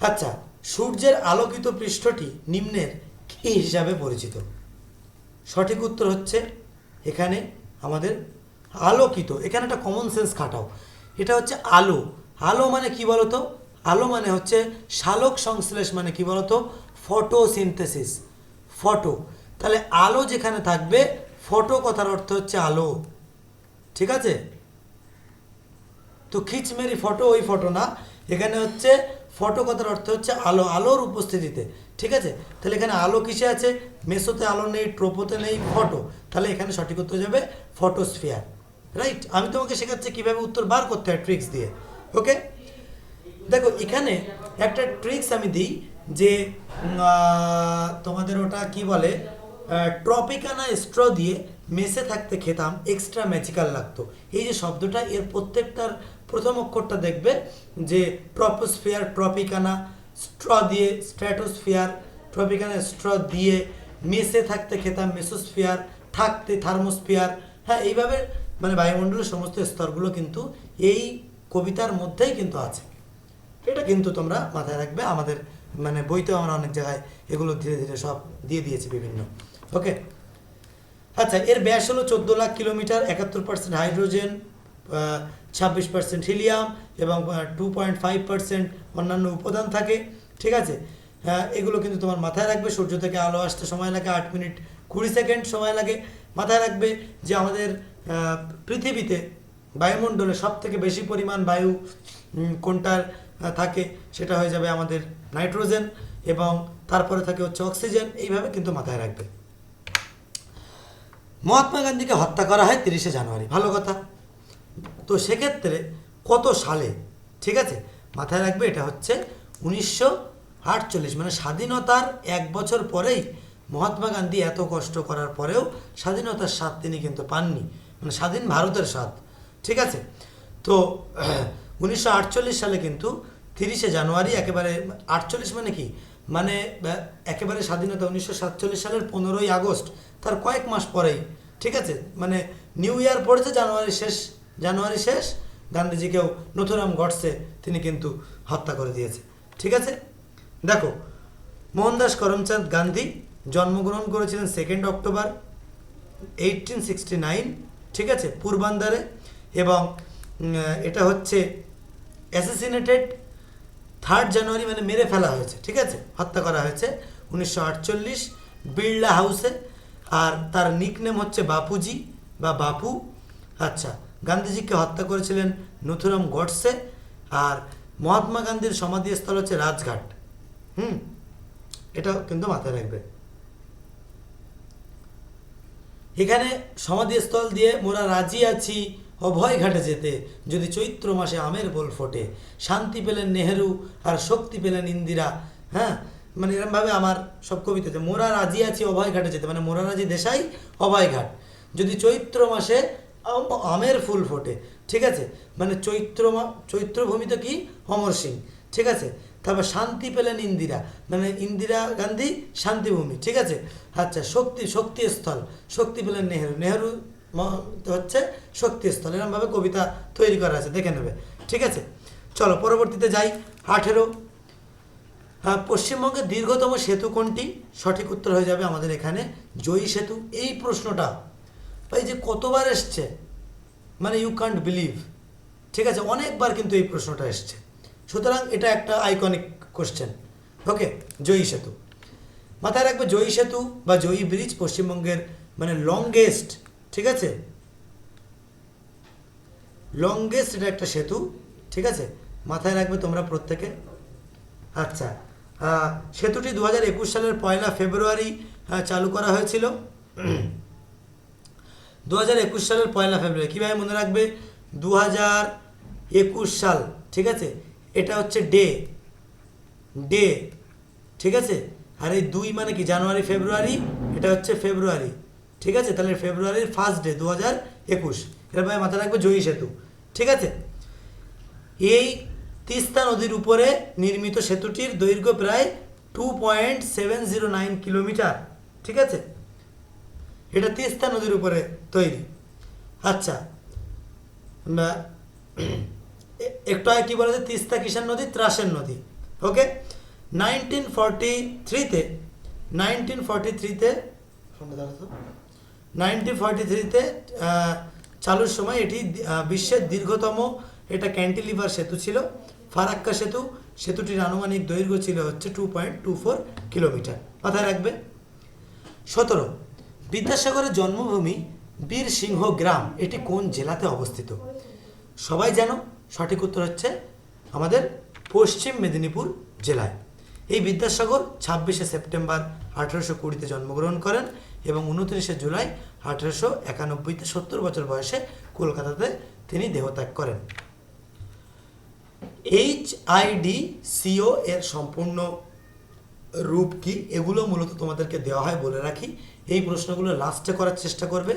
আচ্ছা, সূর্যের আলোকিত পৃষ্ঠটি নিম্নের কী হিসাবে পরিচিত? সঠিক উত্তর হচ্ছে এখানে আমাদের আলোকিত। এখানে একটা কমন সেন্স খাটাও, এটা হচ্ছে আলো। আলো মানে কি বলতো? আলো মানে হচ্ছে সালোক সংশ্লেষ, মানে কি বলতো? Photosynthesis, photo. তাহলে আলো যেখানে থাকবে, ফটো কথার অর্থ হচ্ছে আলো। ঠিক আছে, তো খিচমেরি ফটো ওই ফটো না, এখানে হচ্ছে ফটো কথার অর্থ হচ্ছে আলো, আলোর উপস্থিতিতে। ঠিক আছে, তাহলে এখানে আলো কিসে আছে? মেসোতে আলো নেই, ট্রোপোতে নেই, ফটো। তাহলে এখানে সঠিক উত্তর যাবে ফটোস্ফিয়ার। রাইট, আমি তোমাকে শেখাচ্ছি কীভাবে উত্তর বার করতে হয় ট্রিক্স দিয়ে। ওকে, দেখো এখানে একটা ট্রিক্স আমি দিই, যে তোমাদের ওটা কি বলে, ট্রপিকানা স্ট্র দিয়ে মেসে থাকতে খেতাম, এক্সট্রা ম্যাজিক্যাল লাগতো। এই যে শব্দটা, এর প্রত্যেকটার প্রথম অক্ষরটা দেখবে যে ট্রপোস্ফিয়ার, ট্রপিকানা, স্ট্র দিয়ে স্ট্র্যাটোস্ফিয়ার, ট্রপিকানা স্ট্র দিয়ে মেসে থাকতে খেতাম, মেসোস্ফিয়ার, থাকতে থার্মোস্ফিয়ার। হ্যাঁ, এইভাবে মানে বায়ুমণ্ডলের সমস্ত স্তরগুলো কিন্তু এই কবিতার মধ্যেই কিন্তু আছে। এটা কিন্তু তোমরা মাথায় রাখবে, আমাদের মানে বইতেও আমরা অনেক জায়গায় এগুলো ধীরে ধীরে সব দিয়ে দিয়েছি বিভিন্ন। ওকে, আচ্ছা, এর ব্যাস হলো 14 লাখ কিলোমিটার, 71% হাইড্রোজেন, 26% হিলিয়াম এবং 2.5% অন্যান্য উপাদান থাকে। ঠিক আছে, এগুলো কিন্তু তোমার মাথায় রাখবে। সূর্য থেকে আলো আসতে সময় লাগে 8 মিনিট 20 সেকেন্ড সময় লাগে। মাথায় রাখবে যে আমাদের পৃথিবীতে বায়ুমণ্ডলে সব থেকে বেশি পরিমাণ বায়ু কোনটার থাকে, সেটা হয়ে যাবে আমাদের নাইট্রোজেন, এবং তারপরে থাকে হচ্ছে অক্সিজেন। এইভাবে কিন্তু মাথায় রাখবে। মহাত্মা গান্ধীকে হত্যা করা হয় 30শে জানুয়ারি, ভালো কথা। তো সেক্ষেত্রে কত সালে? ঠিক আছে, মাথায় রাখবে এটা হচ্ছে 1948, মানে স্বাধীনতার 1 বছর পরেই মহাত্মা গান্ধী এত কষ্ট করার পরেও স্বাধীনতার স্বাদ তিনি কিন্তু পাননি, মানে স্বাধীন ভারতের স্বাদ। ঠিক আছে, তো 1948 সালে কিন্তু 30শে জানুয়ারি, একেবারে 48 মানে কি, মানে একেবারে স্বাধীনতা 1947 সালের 15ই আগস্ট, তার কয়েক মাস পরেই। ঠিক আছে, মানে নিউ ইয়ার পড়েছে জানুয়ারি শেষ, গান্ধীজিকেও নথুরাম গডসে তিনি কিন্তু হত্যা করে দিয়েছে। ঠিক আছে, দেখো মোহনদাস করমচাঁদ গান্ধী জন্মগ্রহণ করেছিলেন 2 অক্টোবর 1869। ঠিক আছে, পূর্বান্দারে, এবং এটা হচ্ছে অ্যাসাসিনেটেড 3 জানুয়ারি, মানে মেরে ফেলা হয়েছে। ঠিক আছে, হত্যা করা হয়েছে 1948 বিড়লা হাউসে। আর তার নিকনেম হচ্ছে বাপুজি বা বাপু। আচ্ছা, গান্ধীজিকে হত্যা করেছিলেন নথুরাম গডসে। আর মহাত্মা গান্ধীর সমাধিস্থল হচ্ছে রাজঘাট। এটাও কিন্তু মাথায় রাখবে। এখানে সমাধিস্থল দিয়ে মোরা রাজি আছি অভয় ঘাটে যেতে, যদি চৈত্র মাসে আমের বোল ফোটে, শান্তি পেলেন নেহেরু আর শক্তি পেলেন ইন্দিরা। হ্যাঁ, মানে এরকমভাবে আমার সব কবিতাতে মোরা রাজি আছি অভয় ঘাটে যেতে, মানে মোরা রাজি দেশাই অভয় ঘাট, যদি চৈত্র মাসে আমের ফুল ফোটে। ঠিক আছে, মানে চৈত্রভূমিতে কি অমর সিং। ঠিক আছে, তারপর শান্তি পেলেন ইন্দিরা, মানে ইন্দিরা গান্ধী শান্তিভূমি। ঠিক আছে, আচ্ছা, শক্তিস্থল, শক্তি পেলেন নেহেরু হচ্ছে শক্তিস্থল। এরকমভাবে কবিতা তৈরি করা আছে, দেখে নেবে। ঠিক আছে, চলো পরবর্তীতে যাই। পশ্চিমবঙ্গের দীর্ঘতম সেতু কোনটি? সঠিক উত্তর হয়ে যাবে আমাদের এখানে জয়ী সেতু। এই প্রশ্নটা ভাই যে কতবার এসছে, মানে ইউ কান্ট বিলিভ, ঠিক আছে, অনেকবার কিন্তু এই প্রশ্নটা এসছে। সুতরাং এটা একটা আইকনিক কোশ্চেন। ওকে, জয়ী সেতু মাথায় রাখবে। জয়ী সেতু বা জয়ী ব্রিজ পশ্চিমবঙ্গের মানে লংগেস্ট, ঠিক আছে, লংগেস্ট এটা একটা সেতু, ঠিক আছে, মাথায় রাখবে তোমরা প্রত্যেকে। আচ্ছা, সেতুটি 2021 সালের 1 ফেব্রুয়ারি চালু করা হয়েছিল। 2021 সালের 1 ফেব্রুয়ারি। কীভাবে মনে রাখবে? 2021 সাল, ঠিক আছে, এটা হচ্ছে ডে, ঠিক আছে, আর এই 2 মানে কি? জানুয়ারি ফেব্রুয়ারি, এটা হচ্ছে ফেব্রুয়ারি, ঠিক আছে, তাহলে ফেব্রুয়ারির ফার্স্ট ডে 2021। এরপরে মাথায় রাখবে জয়ী সেতু, ঠিক আছে। এই তিস্তা নদীর উপরে নির্মিত সেতুটির দৈর্ঘ্য প্রায় 2.709 কিলোমিটার, ঠিক আছে, এটা তিস্তা নদীর উপরে তৈরি। আচ্ছা, একটু আগে কী বলেছে? তিস্তা কিষাণ নদী, ত্রাসের নদী। ওকে, 1943-তে চালুর সময় এটি বিশ্বের দীর্ঘতম এটা ক্যান্টিলিভার সেতু ছিল, ফারাক্কা সেতু। সেতুটির আনুমানিক দৈর্ঘ্য ছিল হচ্ছে 2.24 কিলোমিটার। মাথায় রাখবে। 17, বিদ্যাসাগরের জন্মভূমি বীরসিংহ গ্রাম, এটি কোন জেলাতে অবস্থিত? সবাই জানো, সঠিক উত্তর হচ্ছে আমাদের পশ্চিম মেদিনীপুর জেলায়। এই বিদ্যাসাগর 26 সেপ্টেম্বর 1820-তে জন্মগ্রহণ করেন এবং 29 জুলাই 1891-তে 70 বছর বয়সে কলকাতাতে তিনি দেহত্যাগ করেন। HIDCO এর সম্পূর্ণ রূপ কি? এগুলো মূলত তোমাদেরকে দেওয়া হয়, বলে রাখি। এই প্রশ্নগুলো লাস্টে করার চেষ্টা করবে,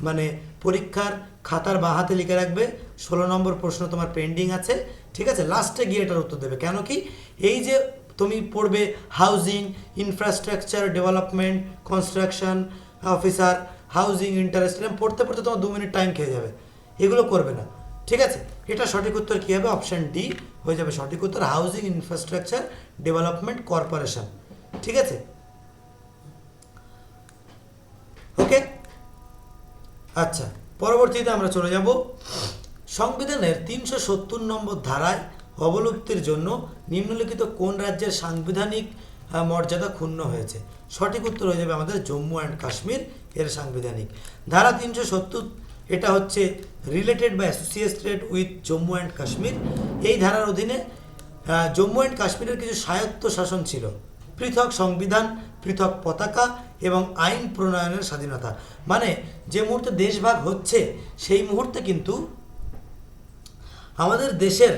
মানে পরীক্ষার খাতার বাঁ হাতে লিখে রাখবে। 16 নম্বর প্রশ্ন তোমার পেন্ডিং আছে, ঠিক আছে, লাস্টে গিয়ে এটার উত্তর দেবে। কেন কি? এই যে তুমি পড়বে housing, infrastructure development, construction officer, housing interest, পড়তে পড়তে তোমার 2 মিনিট টাইম খেয়ে যাবে, এগুলো করবে না, ঠিক আছে। এটা সঠিক উত্তর কী হবে? অপশান ডি হয়ে যাবে সঠিক উত্তর, হাউজিং ইনফ্রাস্ট্রাকচার ডেভেলপমেন্ট কর্পোরেশন, ঠিক আছে। ওকে, আচ্ছা, পরবর্তীতে আমরা চলে যাব সংবিধানের 370 নম্বর ধারায় অবলুপ্তির জন্য নিম্নলিখিত কোন রাজ্যের সাংবিধানিক মর্যাদা ক্ষুণ্ণ হয়েছে? সঠিক উত্তর হয়ে যাবে আমাদের জম্মু অ্যান্ড কাশ্মীর এর সাংবিধানিক ধারা 370। এটা হচ্ছে রিলেটেড বা associated with Jammu and Kashmir. এই ধারার অধীনে জম্মু অ্যান্ড কাশ্মীরের কিছু স্বায়ত্ত শাসন ছিল, পৃথক সংবিধান, পৃথক পতাকা এবং আইন প্রণয়নের স্বাধীনতা। মানে যে মুহূর্তে দেশভাগ হচ্ছে সেই মুহূর্তে কিন্তু আমাদের দেশের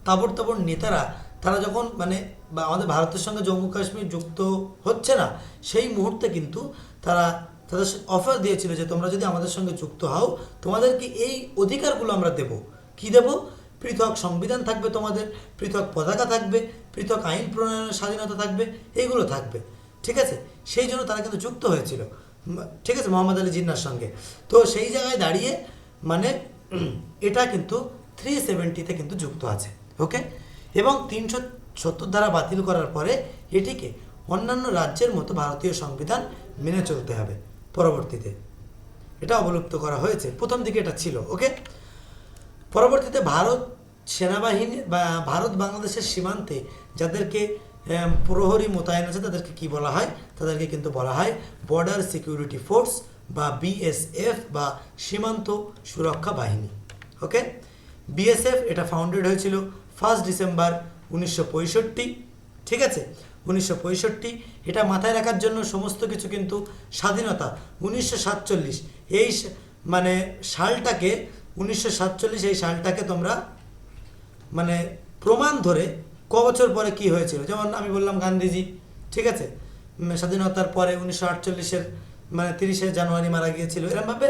তাবড় নেতারা, তারা যখন মানে বা আমাদের ভারতের সঙ্গে জম্মু কাশ্মীর যুক্ত হচ্ছে না, সেই মুহূর্তে কিন্তু তারা তাদের অফার দিয়েছিল যে তোমরা যদি আমাদের সঙ্গে যুক্ত হও, তোমাদেরকে এই অধিকারগুলো আমরা দেব। কি দেব? পৃথক সংবিধান থাকবে, তোমাদের পৃথক পতাকা থাকবে, পৃথক আইন প্রণয়নের স্বাধীনতা থাকবে, এইগুলো থাকবে, ঠিক আছে। সেই জন্য তারা কিন্তু যুক্ত হয়েছিল, ঠিক আছে, মোহাম্মদ আলী জিন্নার সঙ্গে। তো সেই জায়গায় দাঁড়িয়ে মানে এটা কিন্তু 370-তে কিন্তু যুক্ত আছে। ওকে, এবং 370 ধারা বাতিল করার পরে এটিকে অন্যান্য রাজ্যের মতো ভারতীয় সংবিধান মেনে চলতে হবে। পরবর্তীতে এটা অবলুপ্ত করা হয়েছে, প্রথম দিকে এটা ছিল। ওকে, পরবর্তীতে ভারত সেনাবাহিনী বা ভারত বাংলাদেশের সীমান্তে যাদেরকে প্রহরী মোতায়েন আছে তাদেরকে কি বলা হয়? তাদেরকে কিন্তু বলা হয় বর্ডার সিকিউরিটি ফোর্স বা BSF বা সীমান্ত সুরক্ষা বাহিনী। ওকে, BSF এটা ফাউন্ডেড হয়েছিল 1 ডিসেম্বর 1965, ঠিক আছে, 1965। এটা মাথায় রাখার জন্য সমস্ত কিছু কিন্তু স্বাধীনতা 1947 এই মানে সালটাকে 1947 এই সালটাকে তোমরা মানে প্রমাণ ধরে ক বছর পরে কি হয়েছিল, যেমন আমি বললাম গান্ধীজি, ঠিক আছে, স্বাধীনতার পরে 1948-এর মানে 30শে জানুয়ারি মারা গিয়েছিল। এরকমভাবে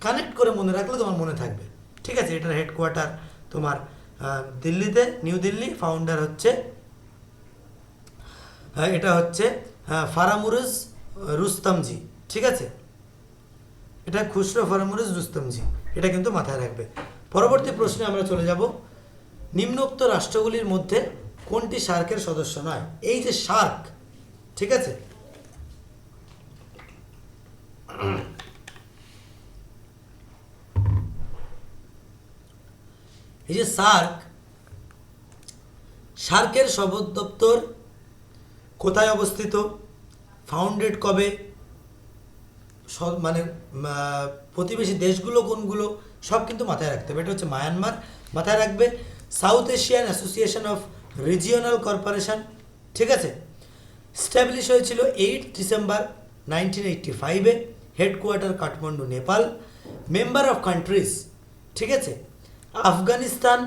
কানেক্ট করে মনে রাখলে তোমার মনে থাকবে, ঠিক আছে। এটার হেডকোয়ার্টার তোমার দিল্লিতে, নিউ দিল্লি। ফাউন্ডার হচ্ছে এটা হচ্ছে ফারামুরজ রুস্তমজি, ঠিক আছে, এটা খুসরো ফারামুরজ রুস্তমজি, এটা কিন্তু মাথায় রাখবে। পরবর্তী প্রশ্নে আমরা চলে যাব, নিম্নোক্ত রাষ্ট্রগুলির মধ্যে কোনটি সার্কের সদস্য নয়? এই যে সার্ক, ঠিক আছে, এই যে সার্কের সদর দপ্তর কোথায় অবস্থিত, ফাউন্ডেড কবে, মানে প্রতিবেশী দেশগুলো কোনগুলো, সব কিন্তু মাথায় রাখতে হবে। এটা হচ্ছে মায়ানমার, মাথায় রাখবে। South Asian Association of Regional Corporation, ঠিক আছে, স্ট্যাবলিশ হয়েছিল 8 ডিসেম্বর 1985-এ, headquarter Kathmandu, Nepal. Member of countries, ঠিক আছে, আফগানিস্তান,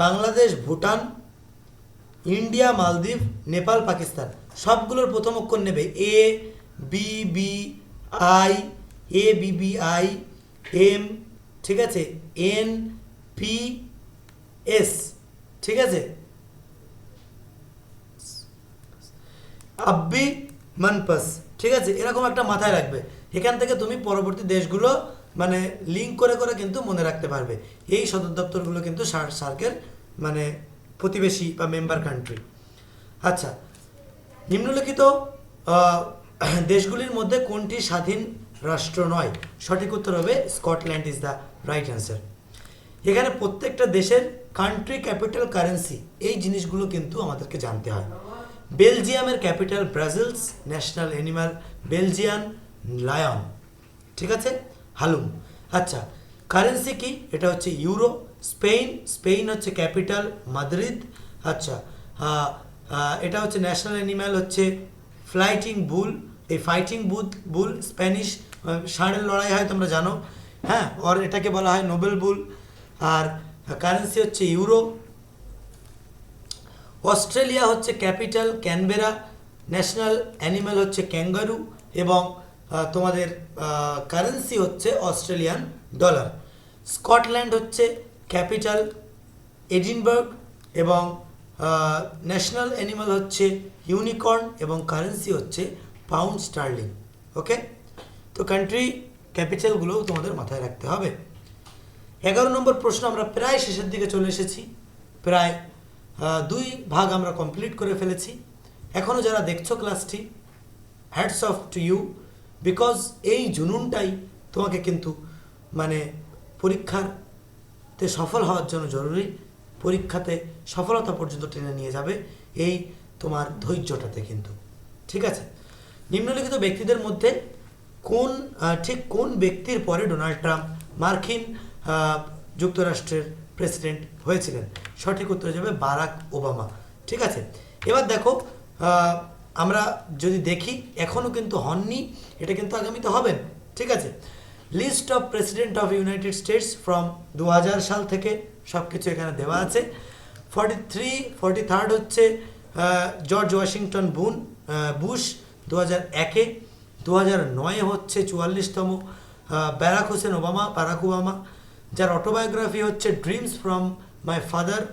বাংলাদেশ, ভুটান, ইন্ডিয়া, মালদ্বীপ, নেপাল, পাকিস্তান। সবগুলোর প্রথম অক্ষর নেবে A B B I, A B B I, M, ঠিক আছে, এন পি এস, ঠিক আছে, আব্বি মানপাস, ঠিক আছে, এরকম একটা মাথায় রাখবে। এখান থেকে তুমি পরবর্তী দেশগুলো মানে লিঙ্ক করে করে কিন্তু মনে রাখতে পারবে। এই সদর দপ্তরগুলো কিন্তু সার্কের মানে প্রতিবেশী বা মেম্বার কান্ট্রি। আচ্ছা, নিম্নলিখিত দেশগুলির মধ্যে কোনটি স্বাধীন রাষ্ট্র নয়? সঠিক উত্তর হবে Scotland is the right answer. এখানে প্রত্যেকটা দেশের কান্ট্রি ক্যাপিটাল, কারেন্সি, এই জিনিসগুলো কিন্তু আমাদেরকে জানতে হয়। বেলজিয়ামের capital Brussels, national animal Belgian lion, ঠিক আছে, হালুম। আচ্ছা, কারেন্সি কি? এটা হচ্ছে ইউরো। স্পেন হচ্ছে ক্যাপিটাল মাদ্রিদ। আচ্ছা, এটা হচ্ছে ন্যাশনাল অ্যানিম্যাল হচ্ছে ফ্লাইটিং বুল। এই ফাইটিং বুল স্প্যানিশ ষাঁড়ের লড়াই হয় তোমরা জানো, হ্যাঁ, আর এটাকে বলা হয় নোবেল বুল। আর কারেন্সি হচ্ছে ইউরো। অস্ট্রেলিয়া হচ্ছে ক্যাপিটাল ক্যানবেরা, ন্যাশনাল অ্যানিম্যাল হচ্ছে ক্যাঙ্গারু এবং তোমাদের কারেন্সি হচ্ছে অস্ট্রেলিয়ান ডলার। স্কটল্যান্ড হচ্ছে ক্যাপিটাল এডিনবার্গ এবং ন্যাশনাল অ্যানিমাল হচ্ছে ইউনিকর্ন এবং কারেন্সি হচ্ছে পাউন্ড স্টার্লিং। ওকে, তো কান্ট্রি ক্যাপিটালগুলোও তোমাদের মাথায় রাখতে হবে। 11 নম্বর প্রশ্ন, আমরা প্রায় শেষের দিকে চলে এসেছি, প্রায় 2 ভাগ আমরা কমপ্লিট করে ফেলেছি। এখনও যারা দেখছো ক্লাসটি, hats off to you, because এই জুনুনটাই তোমাকে কিন্তু মানে পরীক্ষাতে সফল হওয়ার জন্য জরুরি। পরীক্ষাতে সফলতা পর্যন্ত টেনে নিয়ে যাবে এই তোমার ধৈর্যটাতে কিন্তু, ঠিক আছে। নিম্নলিখিত ব্যক্তিদের মধ্যে কোন ব্যক্তির পরে ডোনাল্ড ট্রাম্প মার্কিন যুক্তরাষ্ট্রের প্রেসিডেন্ট হয়েছিলেন? সঠিক উত্তর যাবে বারাক ওবামা, ঠিক আছে। এবার দেখো, আমরা যদি দেখি এখনও কিন্তু হননি, এটা কিন্তু আগামীতে হবেন, ঠিক আছে। List of president of United States from 2000 সাল থেকে সব কিছু এখানে দেওয়া আছে। 43rd হচ্ছে জর্জ ওয়াশিংটন বুশ 2001-এ। 2009-এ হচ্ছে 44তম বারাক ওবামা, যার অটোবায়োগ্রাফি হচ্ছে dreams from my father,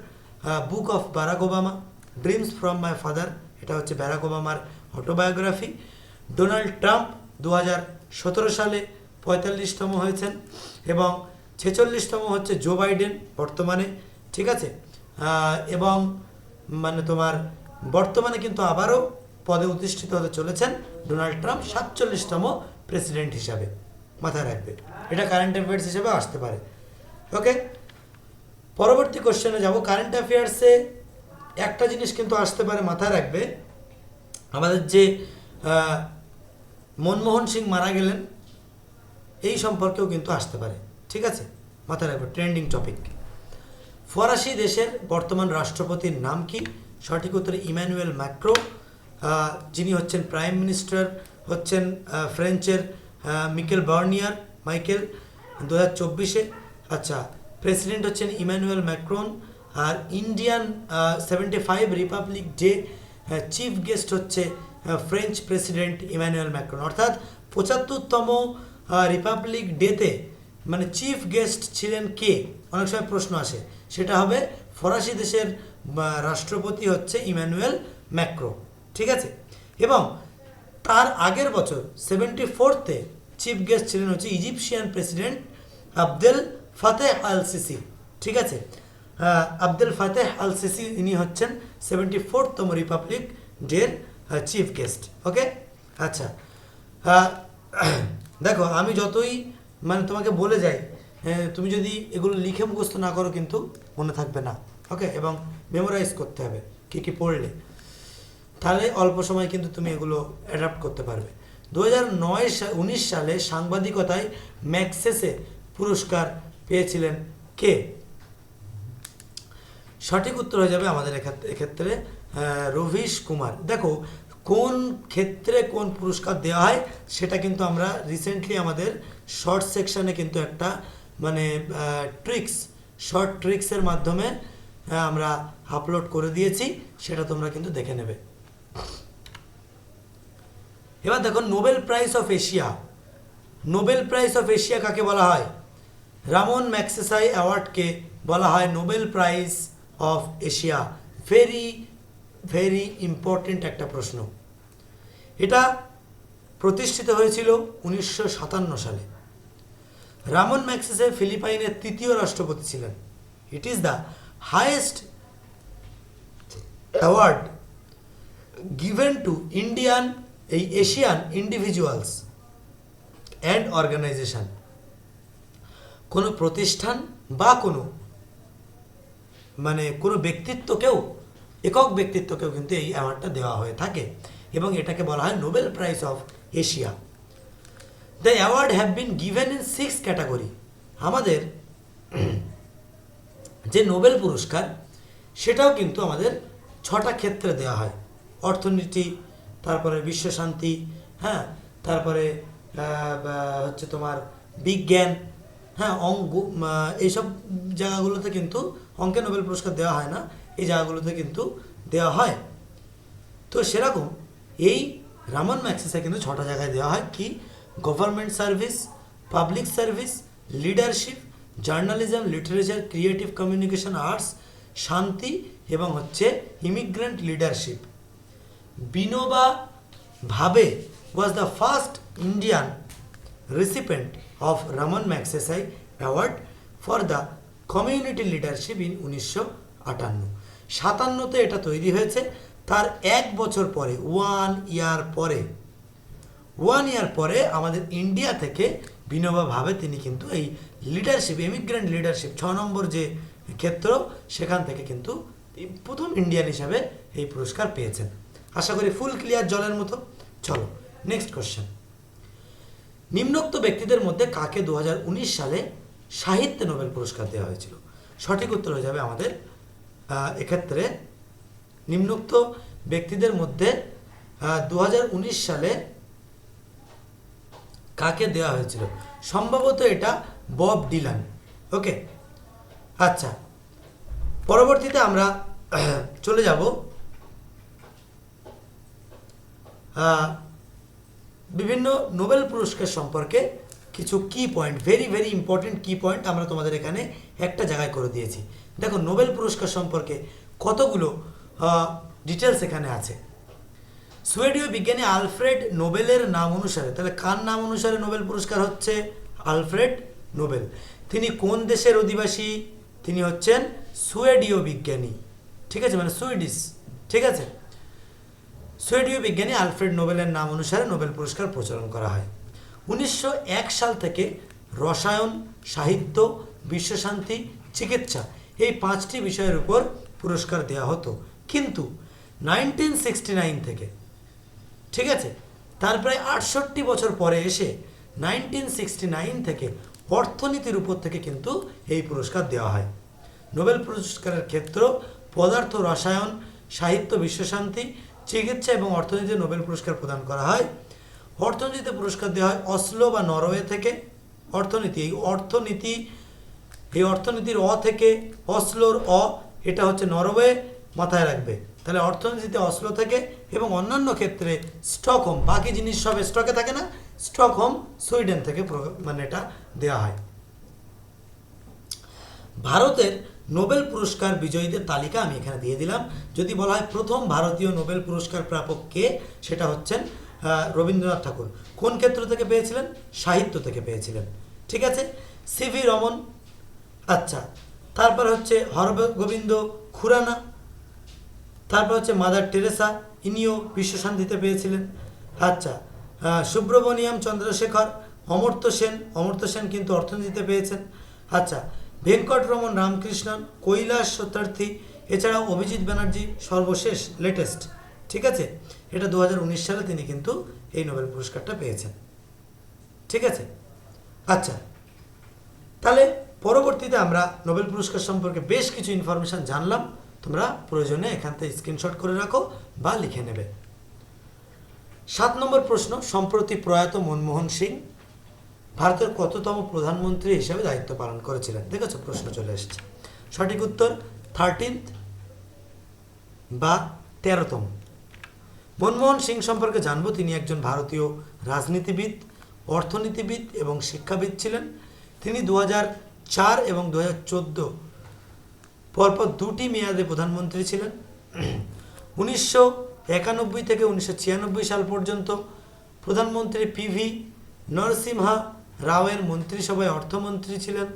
book of Barack Obama, dreams from my father, এটা হচ্ছে বারাক ওবামার অটোবায়োগ্রাফি। ডোনাল্ড ট্রাম্প 2017 সালে 45তম হয়েছেন এবং 46তম হচ্ছে জো বাইডেন বর্তমানে, ঠিক আছে। এবং মানে তোমার বর্তমানে কিন্তু আবারও পদে অধিষ্ঠিত হতে চলেছেন ডোনাল্ড ট্রাম্প 47তম প্রেসিডেন্ট হিসাবে, মাথায় রাখবে। এটা কারেন্ট অ্যাফেয়ার্স হিসেবে আসতে পারে। ওকে, পরবর্তী কোশ্চেনে যাব। কারেন্ট অ্যাফেয়ার্সে একটা জিনিস কিন্তু আসতে পারে, মাথায় রাখবে, আমাদের যে মনমোহন সিং মারা গেলেন এই সম্পর্কেও কিন্তু আসতে পারে, ঠিক আছে, মাথায় রাখবে, ট্রেন্ডিং টপিক। ফরাসি দেশের বর্তমান রাষ্ট্রপতির নাম কি? সঠিক উত্তর ইমানুয়েল ম্যাক্রো, যিনি হচ্ছেন প্রাইম মিনিস্টার হচ্ছেন ফ্রেঞ্চের মাইকেল 2024-এ। আচ্ছা, প্রেসিডেন্ট হচ্ছেন ইমানুয়েল ম্যাক্রন। আর Indian 75 Republic Day chief guest হচ্ছে ফ্রেঞ্চ প্রেসিডেন্ট ইমানুয়েল ম্যাক্রন। অর্থাৎ 75তম রিপাবলিক ডেতে মানে চিফ গেস্ট ছিলেন কে, অনেক সময় প্রশ্ন আসে, সেটা হবে ফরাসি দেশের রাষ্ট্রপতি হচ্ছে ইমানুয়েল ম্যাক্রো, ঠিক আছে। এবং তার আগের বছর 74তে চিফ গেস্ট ছিলেন হচ্ছে Egyptian president Abdel Fattah Al Sisi, ঠিক আছে। আব্দুল ফাতেহ আল সিসি, ইনি হচ্ছেন 74তম রিপাবলিক ডের চিফ গেস্ট। ওকে, আচ্ছা, দেখো আমি যতই মানে তোমাকে বলে যাই, তুমি যদি এগুলো লিখে মুখস্থ না করো কিন্তু মনে থাকবে না। ওকে, এবং মেমোরাইজ করতে হবে কী কী পড়লে, তাহলে অল্প সময় কিন্তু তুমি এগুলো অ্যাডাপ্ট করতে পারবে। 2019 সালে সাংবাদিকতায় ম্যাগসেসে পুরস্কার পেয়েছিলেন কে? সঠিক উত্তর হয়ে যাবে আমাদের এক্ষেত্রে রবিশ কুমার। দেখো কোন ক্ষেত্রে কোন পুরস্কার দেওয়া হয় সেটা কিন্তু আমরা রিসেন্টলি আমাদের শর্ট সেকশানে কিন্তু একটা মানে শর্ট ট্রিক্সের মাধ্যমে আমরা আপলোড করে দিয়েছি, সেটা তোমরা কিন্তু দেখে নেবে। এবার দেখো Nobel prize of Asia. Nobel prize of Asia কাকে বলা হয়? রামন ম্যাগসেসাই অ্যাওয়ার্ডকে বলা হয় Nobel prize of Asia. Very very important একটা প্রশ্ন। এটা প্রতিষ্ঠিত হয়েছিল 1957 সালে। রামন ম্যাগসেসে ফিলিপাইনের তৃতীয় রাষ্ট্রপতি ছিলেন। It is the highest award given to Indian এই এশিয়ান ইন্ডিভিজুয়ালস অ্যান্ড অর্গানাইজেশন। কোনো প্রতিষ্ঠান বা কোনো ব্যক্তিত্বকেও, একক ব্যক্তিত্বকেও কিন্তু এই অ্যাওয়ার্ডটা দেওয়া হয়ে থাকে এবং এটাকে বলা হয় Nobel prize of Asia. The award have been given in 6 category. আমাদের যে নোবেল পুরস্কার সেটাও কিন্তু আমাদের 6টা ক্ষেত্রে দেওয়া হয়। অর্থনীতি, তারপরে বিশ্বশান্তি, হ্যাঁ, তারপরে হচ্ছে তোমার বিজ্ঞান, হ্যাঁ, অঙ্ক, এইসব জায়গাগুলোতে কিন্তু অঙ্কে নোবেল পুরস্কার দেওয়া হয় না, এই জায়গাগুলোতে কিন্তু দেওয়া হয়। তো সেরকম এই রামন ম্যাগসেসে কিন্তু 6টা জায়গায় দেওয়া হয়। কি? Government service, public service, leadership, journalism, literature, creative communication, arts, শান্তি এবং হচ্ছে ইমিগ্রেন্ট লিডারশিপ। বিনোবা ভাবে was the first Indian recipient of Raman Magsaysay Award for the Community Leadership in 1958। 57তে এটা তৈরি হয়েছে, তার 1 বছর পরে, 1 ইয়ার পরে আমাদের ইন্ডিয়া থেকে বিনোবা ভাবে তিনি কিন্তু এই লিডারশিপ, ইমিগ্রেন্ট লিডারশিপ 6 নম্বর যে ক্ষেত্র, সেখান থেকে কিন্তু প্রথম ইন্ডিয়ান হিসাবে এই পুরস্কার পেয়েছেন। আশা করি ফুল ক্লিয়ার, জলের মতো। চলো নেক্সট কোশ্চেন। নিম্নোক্ত ব্যক্তিদের মধ্যে কাকে 2019 সালে সাহিত্যে নোবেল পুরস্কার দেওয়া হয়েছিল? সঠিক উত্তর হয়ে যাবে আমাদের এক্ষেত্রে নিম্নোক্ত ব্যক্তিদের মধ্যে 2019 সালে কাকে দেওয়া হয়েছিল? সম্ভবত এটা বব ডিলান। ওকে, আচ্ছা, পরবর্তীতে আমরা চলে যাব বিভিন্ন নোবেল পুরস্কার সম্পর্কে কিছু কি পয়েন্ট, ভেরি ভেরি ইম্পর্টেন্ট কি পয়েন্ট আমরা তোমাদের এখানে একটা জায়গায় করে দিয়েছি। দেখো নোবেল পুরস্কার সম্পর্কে কতগুলো ডিটেলস এখানে আছে। সুয়েডীয় বিজ্ঞানী আলফ্রেড নোবেলের নাম অনুসারে, তাহলে কার নাম অনুসারে নোবেল পুরস্কার হচ্ছে? Alfred Nobel. তিনি কোন দেশের অধিবাসী? তিনি হচ্ছেন সুয়েডীয় বিজ্ঞানী, ঠিক আছে, মানে সুইডিশ, ঠিক আছে। সুয়েডীয় বিজ্ঞানী আলফ্রেড নোবেলের নাম অনুসারে নোবেল পুরস্কার প্রচলন করা হয়। 1901 সাল থেকে রসায়ন, সাহিত্য, বিশ্বশান্তি, চিকিৎসা এই 5টি বিষয়ের উপর পুরস্কার দেওয়া হতো, কিন্তু 1969 থেকে, ঠিক আছে, তার প্রায় 68 বছর পরে এসে 1969 থেকে অর্থনীতির উপর থেকে কিন্তু এই পুরস্কার দেওয়া হয়। নোবেল পুরস্কারের ক্ষেত্র পদার্থ, রসায়ন, সাহিত্য, বিশ্বশান্তি, চিকিৎসা এবং অর্থনীতিতে নোবেল পুরস্কার প্রদান করা হয়। অর্থনীতিতে পুরস্কার দেওয়া হয় অসলো বা নরওয়ে থেকে। এই অর্থনীতির থেকে অসলোর এটা হচ্ছে নরওয়ে, মাথায় রাখবে। তাহলে অর্থনীতিতে অসলো থেকে এবং অন্যান্য ক্ষেত্রে স্টকহোম, বাকি জিনিস সব স্টকে থাকে না, স্টকহোম সুইডেন থেকে মানে এটা দেওয়া হয়। ভারতের নোবেল পুরস্কার বিজয়ীদের তালিকা আমি এখানে দিয়ে দিলাম। যদি বলা হয় প্রথম ভারতীয় নোবেল পুরস্কার প্রাপক কে, সেটা হচ্ছেন রবীন্দ্রনাথ ঠাকুর। কোন ক্ষেত্র থেকে পেয়েছিলেন? সাহিত্য থেকে পেয়েছিলেন, ঠিক আছে। সিভি রমন। আচ্ছা, তারপর হচ্ছে হরগোবিন্দ খুরানা, তারপর হচ্ছে মাদার টেরেসা, ইনিও বিশ্বশান্তিতে পেয়েছিলেন। আচ্ছা, সুব্রমণিয়াম চন্দ্রশেখর, অমর্ত্য সেন কিন্তু অর্থনীতিতে পেয়েছেন। আচ্ছা, ভেঙ্কটরমন রামকৃষ্ণন, কৈলাস সত্যার্থী, এছাড়াও অভিজিৎ ব্যানার্জি সর্বশেষ লেটেস্ট। ঠিক আছে, এটা 2019 সালে তিনি কিন্তু এই নোবেল পুরস্কারটা পেয়েছেন। ঠিক আছে, আচ্ছা, তাহলে পরবর্তীতে আমরা নোবেল পুরস্কার সম্পর্কে বেশ কিছু ইনফরমেশন জানলাম। তোমরা প্রয়োজনে এখান থেকে স্ক্রিনশট করে রাখো বা লিখে নেবে। 7 নম্বর প্রশ্ন, সম্প্রতি প্রয়াত মনমোহন সিং ভারতের কততম প্রধানমন্ত্রী হিসেবে দায়িত্ব পালন করেছিলেন? দেখেছো, প্রশ্ন চলে এসেছে। সঠিক উত্তর 13th বা 13তম। মনমোহন সিং সম্পর্কে জানবো, তিনি একজন ভারতীয় রাজনীতিবিদ, অর্থনীতিবিদ এবং শিক্ষাবিদ ছিলেন। তিনি 2004 এবং 2014 পরপর দুটি মেয়াদে প্রধানমন্ত্রী ছিলেন। 1991 থেকে 1996 সাল পর্যন্ত প্রধানমন্ত্রী পিভি নরসিমহা রাওয়ের মন্ত্রিসভায় অর্থমন্ত্রী ছিলেন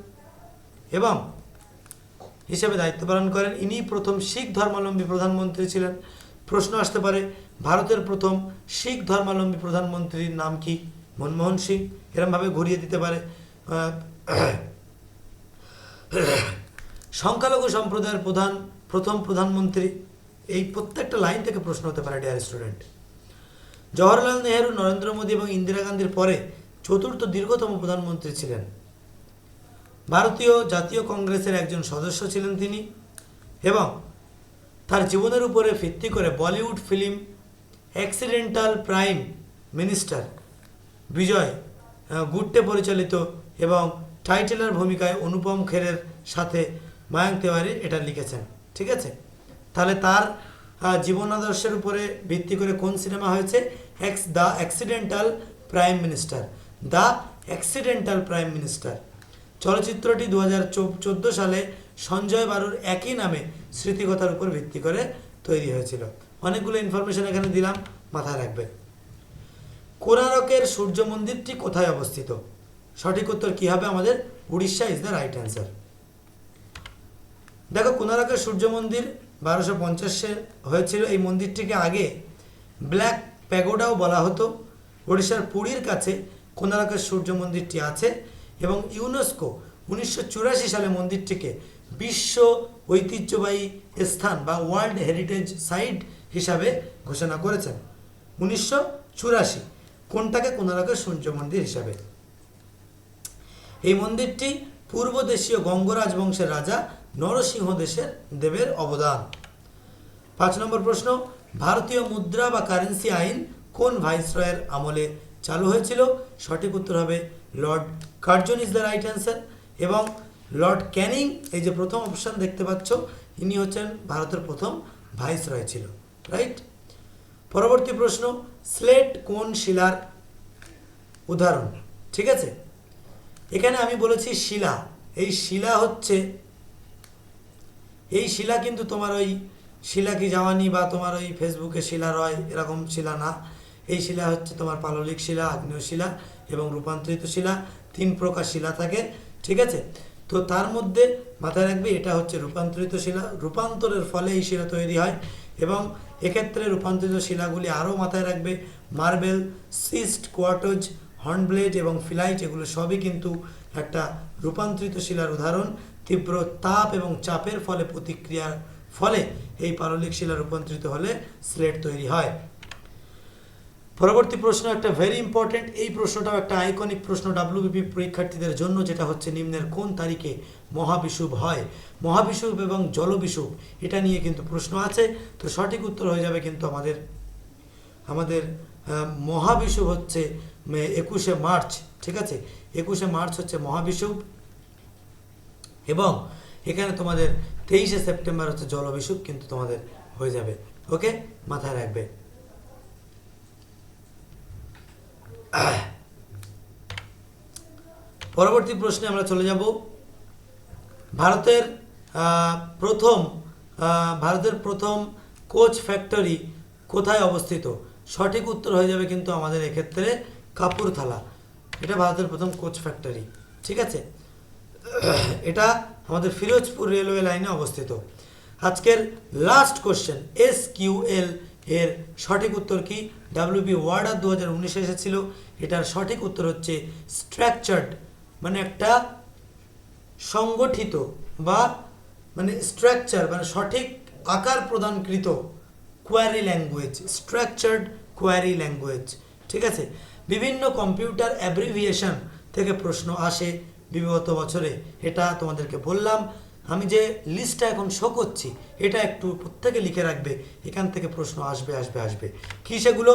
এবং হিসেবে দায়িত্ব পালন করেন। ইনি প্রথম শিখ ধর্মাবলম্বী প্রধানমন্ত্রী ছিলেন। প্রশ্ন আসতে পারে, ভারতের প্রথম শিখ ধর্মাবলম্বী প্রধানমন্ত্রীর নাম কি? মনমোহন সিং। এরমভাবে ঘুরিয়ে দিতে পারে। সংখ্যালঘু সম্প্রদায়ের প্রথম প্রধানমন্ত্রী। এই প্রত্যেকটা লাইন থেকে প্রশ্ন হতে পারে ডিয়ার স্টুডেন্ট। জওহরলাল নেহেরু, নরেন্দ্র মোদী এবং ইন্দিরা গান্ধীর পরে চতুর্থ দীর্ঘতম প্রধানমন্ত্রী ছিলেন। ভারতীয় জাতীয় কংগ্রেসের একজন সদস্য ছিলেন তিনি এবং তার জীবনের উপরে ভিত্তি করে Bollywood film Accidental Prime Minister Vijay Gutte পরিচালিত এবং টাইটেলের ভূমিকায় অনুপম খেরের সাথে মায়াঙ্ক তেওয়ারি এটা লিখেছেন। ঠিক আছে, তাহলে তার জীবনাদর্শের উপরে ভিত্তি করে কোন সিনেমা হয়েছে? The accidental Prime minister. The accidental Prime minister চলচ্চিত্রটি 2014 সালে সঞ্জয় বারুর একই নামে স্মৃতিকথার উপর ভিত্তি করে তৈরি হয়েছিল। অনেকগুলো ইনফরমেশন এখানে দিলাম, মাথায় রাখবে। কোণারকের সূর্য মন্দিরটি কোথায় অবস্থিত? সঠিক উত্তর কি হবে আমাদের? Orissa is the right answer. দেখো, কোণারকের সূর্য মন্দির 1250-এ হয়েছিল। এই মন্দিরটিকে আগে ব্ল্যাক প্যাগোডাও বলা হতো। ওড়িশার পুরীর কাছে কোণারকের সূর্য মন্দিরটি আছে এবং ইউনেস্কো 1984 সালে মন্দিরটিকে বিশ্ব ঐতিহ্যবাহী স্থান বা ওয়ার্ল্ড হেরিটেজ সাইট হিসাবে ঘোষণা করেছেন। 1984 কোনটাকে? কোণারকের সূর্য মন্দির হিসাবে। এই মন্দিরটি পূর্ব দেশীয় গঙ্গ রাজবংশের রাজা নরসিংহ দেবের অবদান। 5 নম্বর প্রশ্ন, ভারতীয় মুদ্রা বা কারেন্সি আইন কোন ভাইসরয়ের আমলে চালু হয়েছিল? সঠিক উত্তর হবে Lord Curzon is the right answer. এবং লর্ড ক্যানিং, এই যে প্রথম অপশন দেখতে পাচ্ছ, ইনি হচ্ছেন ভারতের প্রথম ভাইসরয় ছিল। রাইট। পরবর্তী প্রশ্ন, স্লেট কোন শিলার উদাহরণ? ঠিক আছে, এখানে আমি বলেছি শিলা। এই শিলা কিন্তু তোমার ওই শিলা কি জাওয়ানি বা তোমার ওই ফেসবুকে শিলা রয় এরকম শিলা না। এই শিলা হচ্ছে তোমার পাললিক শিলা, আগ্নেয় শিলা এবং রূপান্তরিত শিলা। 3 প্রকার শিলা থাকে। ঠিক আছে, তো তার মধ্যে মাথায় রাখবে এটা হচ্ছে রূপান্তরিত শিলা। রূপান্তরের ফলে এই শিলা তৈরি হয় এবং এক্ষেত্রে রূপান্তরিত শিলাগুলি আরও মাথায় রাখবে মার্বেল, সিস্ট, কোয়ার্টজ, হর্নব্লেড এবং ফিলাইট, এগুলো সবই কিন্তু একটা রূপান্তরিত শিলার উদাহরণ। তীব্র তাপ এবং চাপের ফলে প্রতিক্রিয়ার ফলে এই পাললিক শিলা রূপান্তরিত হলে স্লেট তৈরি হয়। পরবর্তী প্রশ্ন একটা ভেরি ইম্পর্টেন্ট। এই প্রশ্নটাও একটা আইকনিক প্রশ্ন ডাব্লিউবিপি পরীক্ষার্থীদের জন্য, যেটা হচ্ছে নিম্নের কোন তারিখে মহাবিষুব হয়? মহাবিষুব এবং জলবিষুব এটা নিয়ে কিন্তু প্রশ্ন আছে। তো সঠিক উত্তর হয়ে যাবে কিন্তু আমাদের মহাবিষুব হচ্ছে 21শে মার্চ। ঠিক আছে, 21শে মার্চ হচ্ছে মহাবিষুব এবং এখানে তোমাদের 23শে সেপ্টেম্বর হচ্ছে জলবিষুব কিন্তু তোমাদের হয়ে যাবে। ওকে, মাথায় রাখবে। পরবর্তী প্রশ্নে আমরা চলে যাব। ভারতের প্রথম কোচ ফ্যাক্টরি কোথায় অবস্থিত? সঠিক উত্তর হয়ে যাবে কিন্তু আমাদের এক্ষেত্রে কাপুরথালা। এটা ভারতের প্রথম কোচ ফ্যাক্টরি। ঠিক আছে, এটা আমাদের ফিরোজপুর রেলওয়ে লাইনে অবস্থিত। আজকের লাস্ট কোশ্চেন, SQL এর সঠিক উত্তর কি? WP ওয়ার্ডার 2019 এসেছিল, এটার সঠিক উত্তর হচ্ছে স্ট্রাকচার্ড, মানে একটা সংগঠিত বা মানে স্ট্রাকচার মানে সঠিক আকার প্রদানকৃত query language, structured query language. ঠিক আছে, বিভিন্ন কম্পিউটার অ্যাব্রিভিয়েশন থেকে প্রশ্ন আসে বিগত বছরে, এটা তোমাদেরকে বললাম। আমি যে লিস্টটা এখন শো করছি এটা একটু প্রত্যেকে লিখে রাখবে, এখান থেকে প্রশ্ন আসবে আসবে আসবে। কী সেগুলো?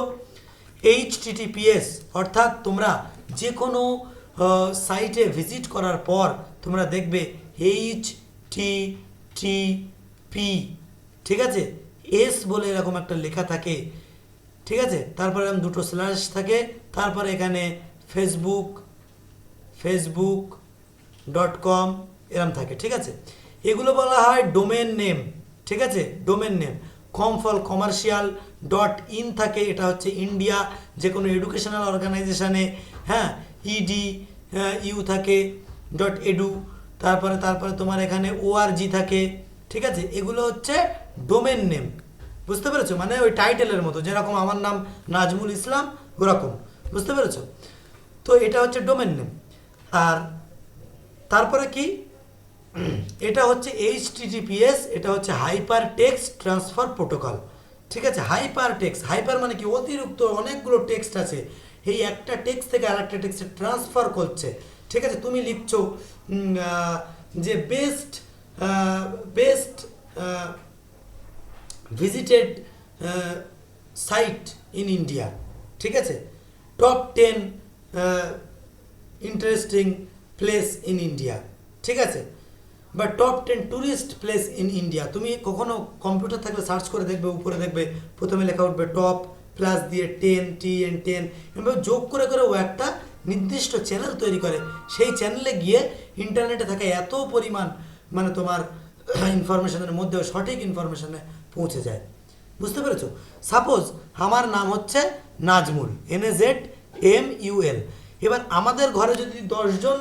HTTPS, অর্থাৎ তোমরা যে কোনো সাইটে ভিজিট করার পর তোমরা দেখবে HTTP, ঠিক আছে, এস বলে এরকম একটা লেখা থাকে, ঠিক আছে, তারপরে এরকম দুটো স্ল্যাশ থাকে, তারপরে এখানে facebook.com এরকম থাকে, ঠিক আছে। এগুলো বলা হয় ডোমেন নেম, ঠিক আছে, ডোমেন নেম। commercial.in থাকে, এটা হচ্ছে ইন্ডিয়া, যে কোনো এডুকেশনাল অর্গানাইজেশানে, হ্যাঁ, EDU থাকে, .edu, তারপরে তোমার এখানে ORG থাকে, ঠিক আছে। এগুলো হচ্ছে ডোমেন নেম, বুঝতে পেরেছো? মানে ওই টাইটেলের মতো, যেরকম আমার নাম নাজমুল ইসলাম ওরকম, বুঝতে পেরেছো? তো এটা হচ্ছে ডোমেন নেম। আর তারপরে কি, এটা হচ্ছে HTTPS, এটা হচ্ছে হাইপার টেক্সট ট্রান্সফার প্রোটোকল, ঠিক আছে। হাইপার টেক্সট, হাইপার মানে কি অতিরিক্ত অনেকগুলো টেক্সট আছে, এই একটা টেক্সট থেকে আরেকটা টেক্সটে ট্রান্সফার করছে, ঠিক আছে। তুমি লিখছো যে best visited site in India, ঠিক আছে, top 10 interesting place in India, ঠিক আছে, বা top 10 tourist place in India. তুমি কখনো কম্পিউটার থাকলে সার্চ করে দেখবে, উপরে দেখবে প্রথমে লেখা উঠবে টপ প্লাস দিয়ে 10 এভাবে যোগ করে করে ও একটা নির্দিষ্ট চ্যানেল তৈরি করে। সেই চ্যানেলে গিয়ে ইন্টারনেটে থাকা এত পরিমাণ মানে তোমার ইনফরমেশনের মধ্যেও সঠিক ইনফরমেশনে পৌঁছে যায়, বুঝতে পেরেছো? সাপোজ আমার নাম হচ্ছে নাজমুল, NAZMUL। এবার আমাদের ঘরে যদি 10 জন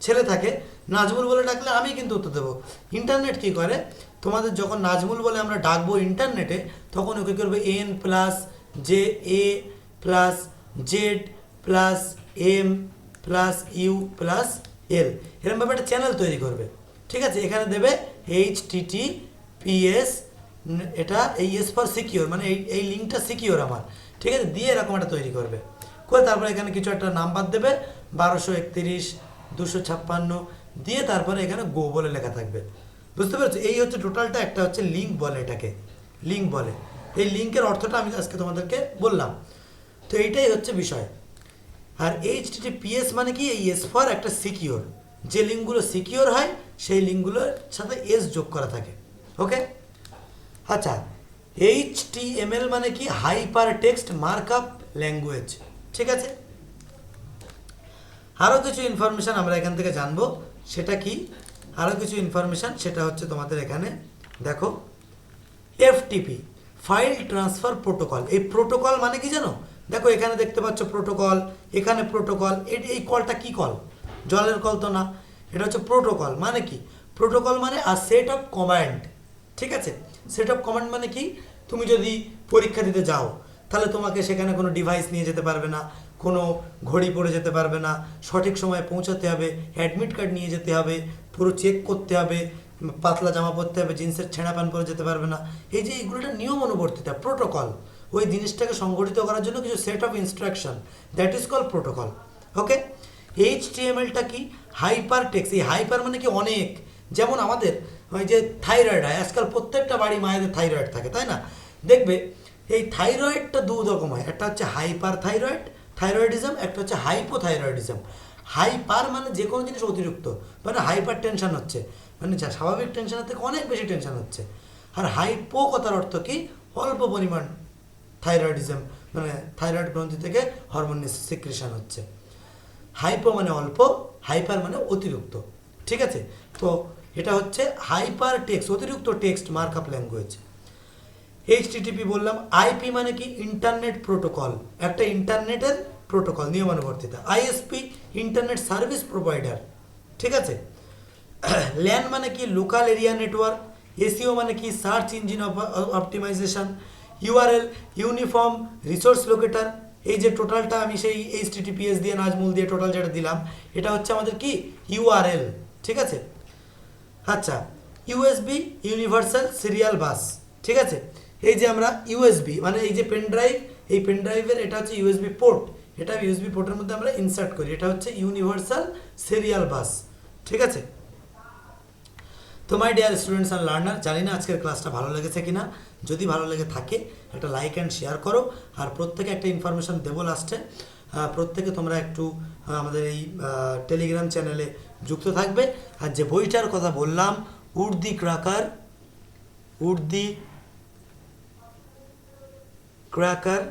ছেলে থাকে, নাজমুল বলে ডাকলে আমি কিন্তু উত্তর দেবো। ইন্টারনেট কী করে, তোমাদের যখন নাজমুল বলে আমরা ডাকবো ইন্টারনেটে, তখন ওকে করবে N+JA+Z+M+U+L, এরকমভাবে একটা চ্যানেল তৈরি করবে, ঠিক আছে। এখানে দেবে HTTPS, এটা এই এস ফর সিকিওর, মানে এই লিঙ্কটা সিকিওর আমার, ঠিক আছে, দিয়ে এরকম একটা তৈরি করবে করে, তারপরে এখানে কিছু একটা নাম্বার দেবে 1231-256 দিয়ে, তারপরে এখানে গো বলে লেখা থাকবে, বুঝতে পেরেছো? এই হচ্ছে টোটালটা, একটা হচ্ছে লিঙ্ক বলে, এটাকে লিঙ্ক বলে। এই লিঙ্কের অর্থটা আমি আজকে তোমাদেরকে বললাম। তো এইটাই হচ্ছে বিষয়। আর HTTPS মানে কি, এই এস ফর একটা সিকিওর, যে লিঙ্কগুলো সিকিওর হয় সেই লিঙ্কগুলোর সাথে এস যোগ করা থাকে, ওকে। আচ্ছা, HTML মানে কি, হাইপার টেক্সট মার্কআপ ল্যাঙ্গুয়েজ, ঠিক আছে। আরও কিছু ইনফরমেশান আমরা এখান থেকে জানবো, সেটা কি, আরও কিছু ইনফরমেশান, সেটা হচ্ছে তোমাদের এখানে দেখো FTP, ফাইল ট্রান্সফার প্রোটোকল। এই প্রোটোকল মানে কি জানো? দেখো এখানে দেখতে পাচ্ছ প্রোটোকল, এখানে প্রোটোকল, এই কলটা কি কল? জলের কল তো না, এটা হচ্ছে প্রোটোকল। মানে কি, প্রোটোকল মানে আ সেট অফ কমান্ড, ঠিক আছে। সেট অফ কমান্ড মানে কি, তুমি যদি পরীক্ষা দিতে যাও তাহলে তোমাকে সেখানে কোনো ডিভাইস নিয়ে যেতে পারবে না, কোনো ঘড়ি পরে যেতে পারবে না, সঠিক সময়ে পৌঁছাতে হবে, অ্যাডমিট কার্ড নিয়ে যেতে হবে, পুরো চেক করতে হবে, পাতলা জামা পরতে হবে, জিন্সের ছেঁড়া প্যান্ট পরে যেতে পারবে না। এই যে এইগুলোটা নিয়ম অনুবর্তিতা, প্রোটোকল। ওই জিনিসটাকে সংগঠিত করার জন্য কিছু set of instruction, that is call protocol, okay. HTMLটা কি, হাইপার টেক্সট। এই হাইপার মানে কি অনেক, যেমন আমাদের ওই যে থাইরয়েড হয়, আজকাল প্রত্যেকটা বাড়ি মায়েদের থাইরয়েড থাকে, তাই না? দেখবে এই থাইরয়েডটা দু রকম হয়, একটা হচ্ছে হাইপার থাইরয়েডিজম, একটা হচ্ছে হাইপোথাইরয়েডিজম। হাইপার মানে যে কোনো জিনিস অতিরিক্ত, মানে হাইপার টেনশন হচ্ছে, মানে যা স্বাভাবিক টেনশনের থেকে অনেক বেশি টেনশন হচ্ছে। আর হাইপো কথার অর্থ কি, অল্প পরিমাণ থাইরয়েডিজম, মানে থাইরয়েড গ্রন্থি থেকে হরমোন সিক্রেশন হচ্ছে। হাইপো মানে অল্প, হাইপার মানে অতিরিক্ত, ঠিক আছে। তো এটা হচ্ছে হাইপার টেক্সট, অতিরিক্ত টেক্সট মার্কআপ ল্যাঙ্গুয়েজ। HTTP বললাম। IP মানে কি, ইন্টারনেট প্রোটোকল, একটা ইন্টারনেটের প্রোটোকল, নিয়মানুবর্তিতা। ISP, ইন্টারনেট সার্ভিস প্রোভাইডার, ঠিক আছে। ল্যান মানে কি লোকাল এরিয়া নেটওয়ার্ক, এসইও মানে কি search engine optimisation, URL uniform resource locator. এই যে টোটালটা আমি সেই এইচটিটিপিএস দিয়ে নাজমুল দিয়ে টোটাল যেটা দিলাম, এটা হচ্ছে আমাদের কি ইউআরএল, ঠিক আছে। আচ্ছা, ইউএসবি ইউনিভার্সাল সিরিয়াল বাস, ঠিক আছে। এই যে আমরা ইউএসবি মানে এই যে পেন ড্রাইভ, এই পেন ড্রাইভের এটা হচ্ছে ইউএসবি পোর্ট, এটা ইউএসবি পোর্টের মধ্যে আমরা ইনসার্ট করি, এটা হচ্ছে ইউনিভার্সাল সিরিয়াল বাস, ঠিক আছে। তো my dear students and learner, জানি না আজকের ক্লাসটা ভালো লেগেছে কিনা। যদি ভালো লেগে থাকে একটা লাইক অ্যান্ড শেয়ার করো, আর প্রত্যেকে একটা ইনফরমেশন দেবো লাস্টে, প্রত্যেকে তোমরা একটু আমাদের এই টেলিগ্রাম চ্যানেলে যুক্ত থাকবে। আর যে বইটার কথা বললাম উর্দি ক্র্যাকার,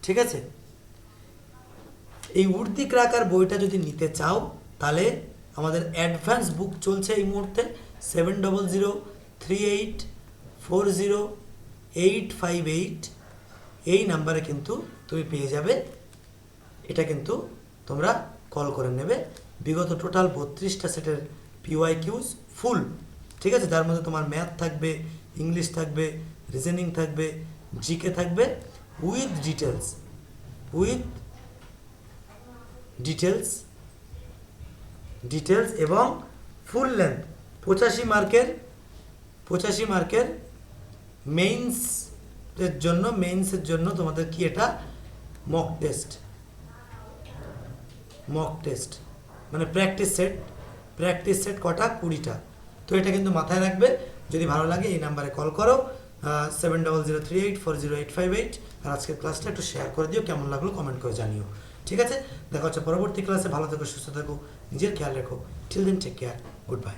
ঠিক আছে, এই উর্দি ক্র্যাকার বইটা যদি নিতে চাও তাহলে আমাদের অ্যাডভান্স বুক চলছে এই মুহূর্তে 7003840858, এই নাম্বারে কিন্তু তুমি পেয়ে যাবে। এটা কিন্তু তোমরা কল করে নেবে। বিগত টোটাল 32টা সেটের PYQs ফুল, ঠিক আছে, যার মধ্যে তোমার ম্যাথ থাকবে, ইংলিশ থাকবে, রিজনিং থাকবে, জিকে থাকবে, উইথ ডিটেলস এবং ফুল লেন্থ 85 মার্কের মেইনসের জন্য তোমাদের কি এটা মক টেস্ট মানে প্র্যাকটিস সেট কটা 20টা। তো এটা কিন্তু মাথায় রাখবে। যদি ভালো লাগে এই নাম্বারে কল করো 7003840858, আর আজকের ক্লাসটা একটু শেয়ার করে দিও, কেমন লাগলো কমেন্ট করে জানিও, ঠিক আছে। দেখা হচ্ছে পরবর্তী ক্লাসে। ভালো থেকো, সুস্থ থেকো, নিজের খেয়াল রেখো। Till then take care, good by.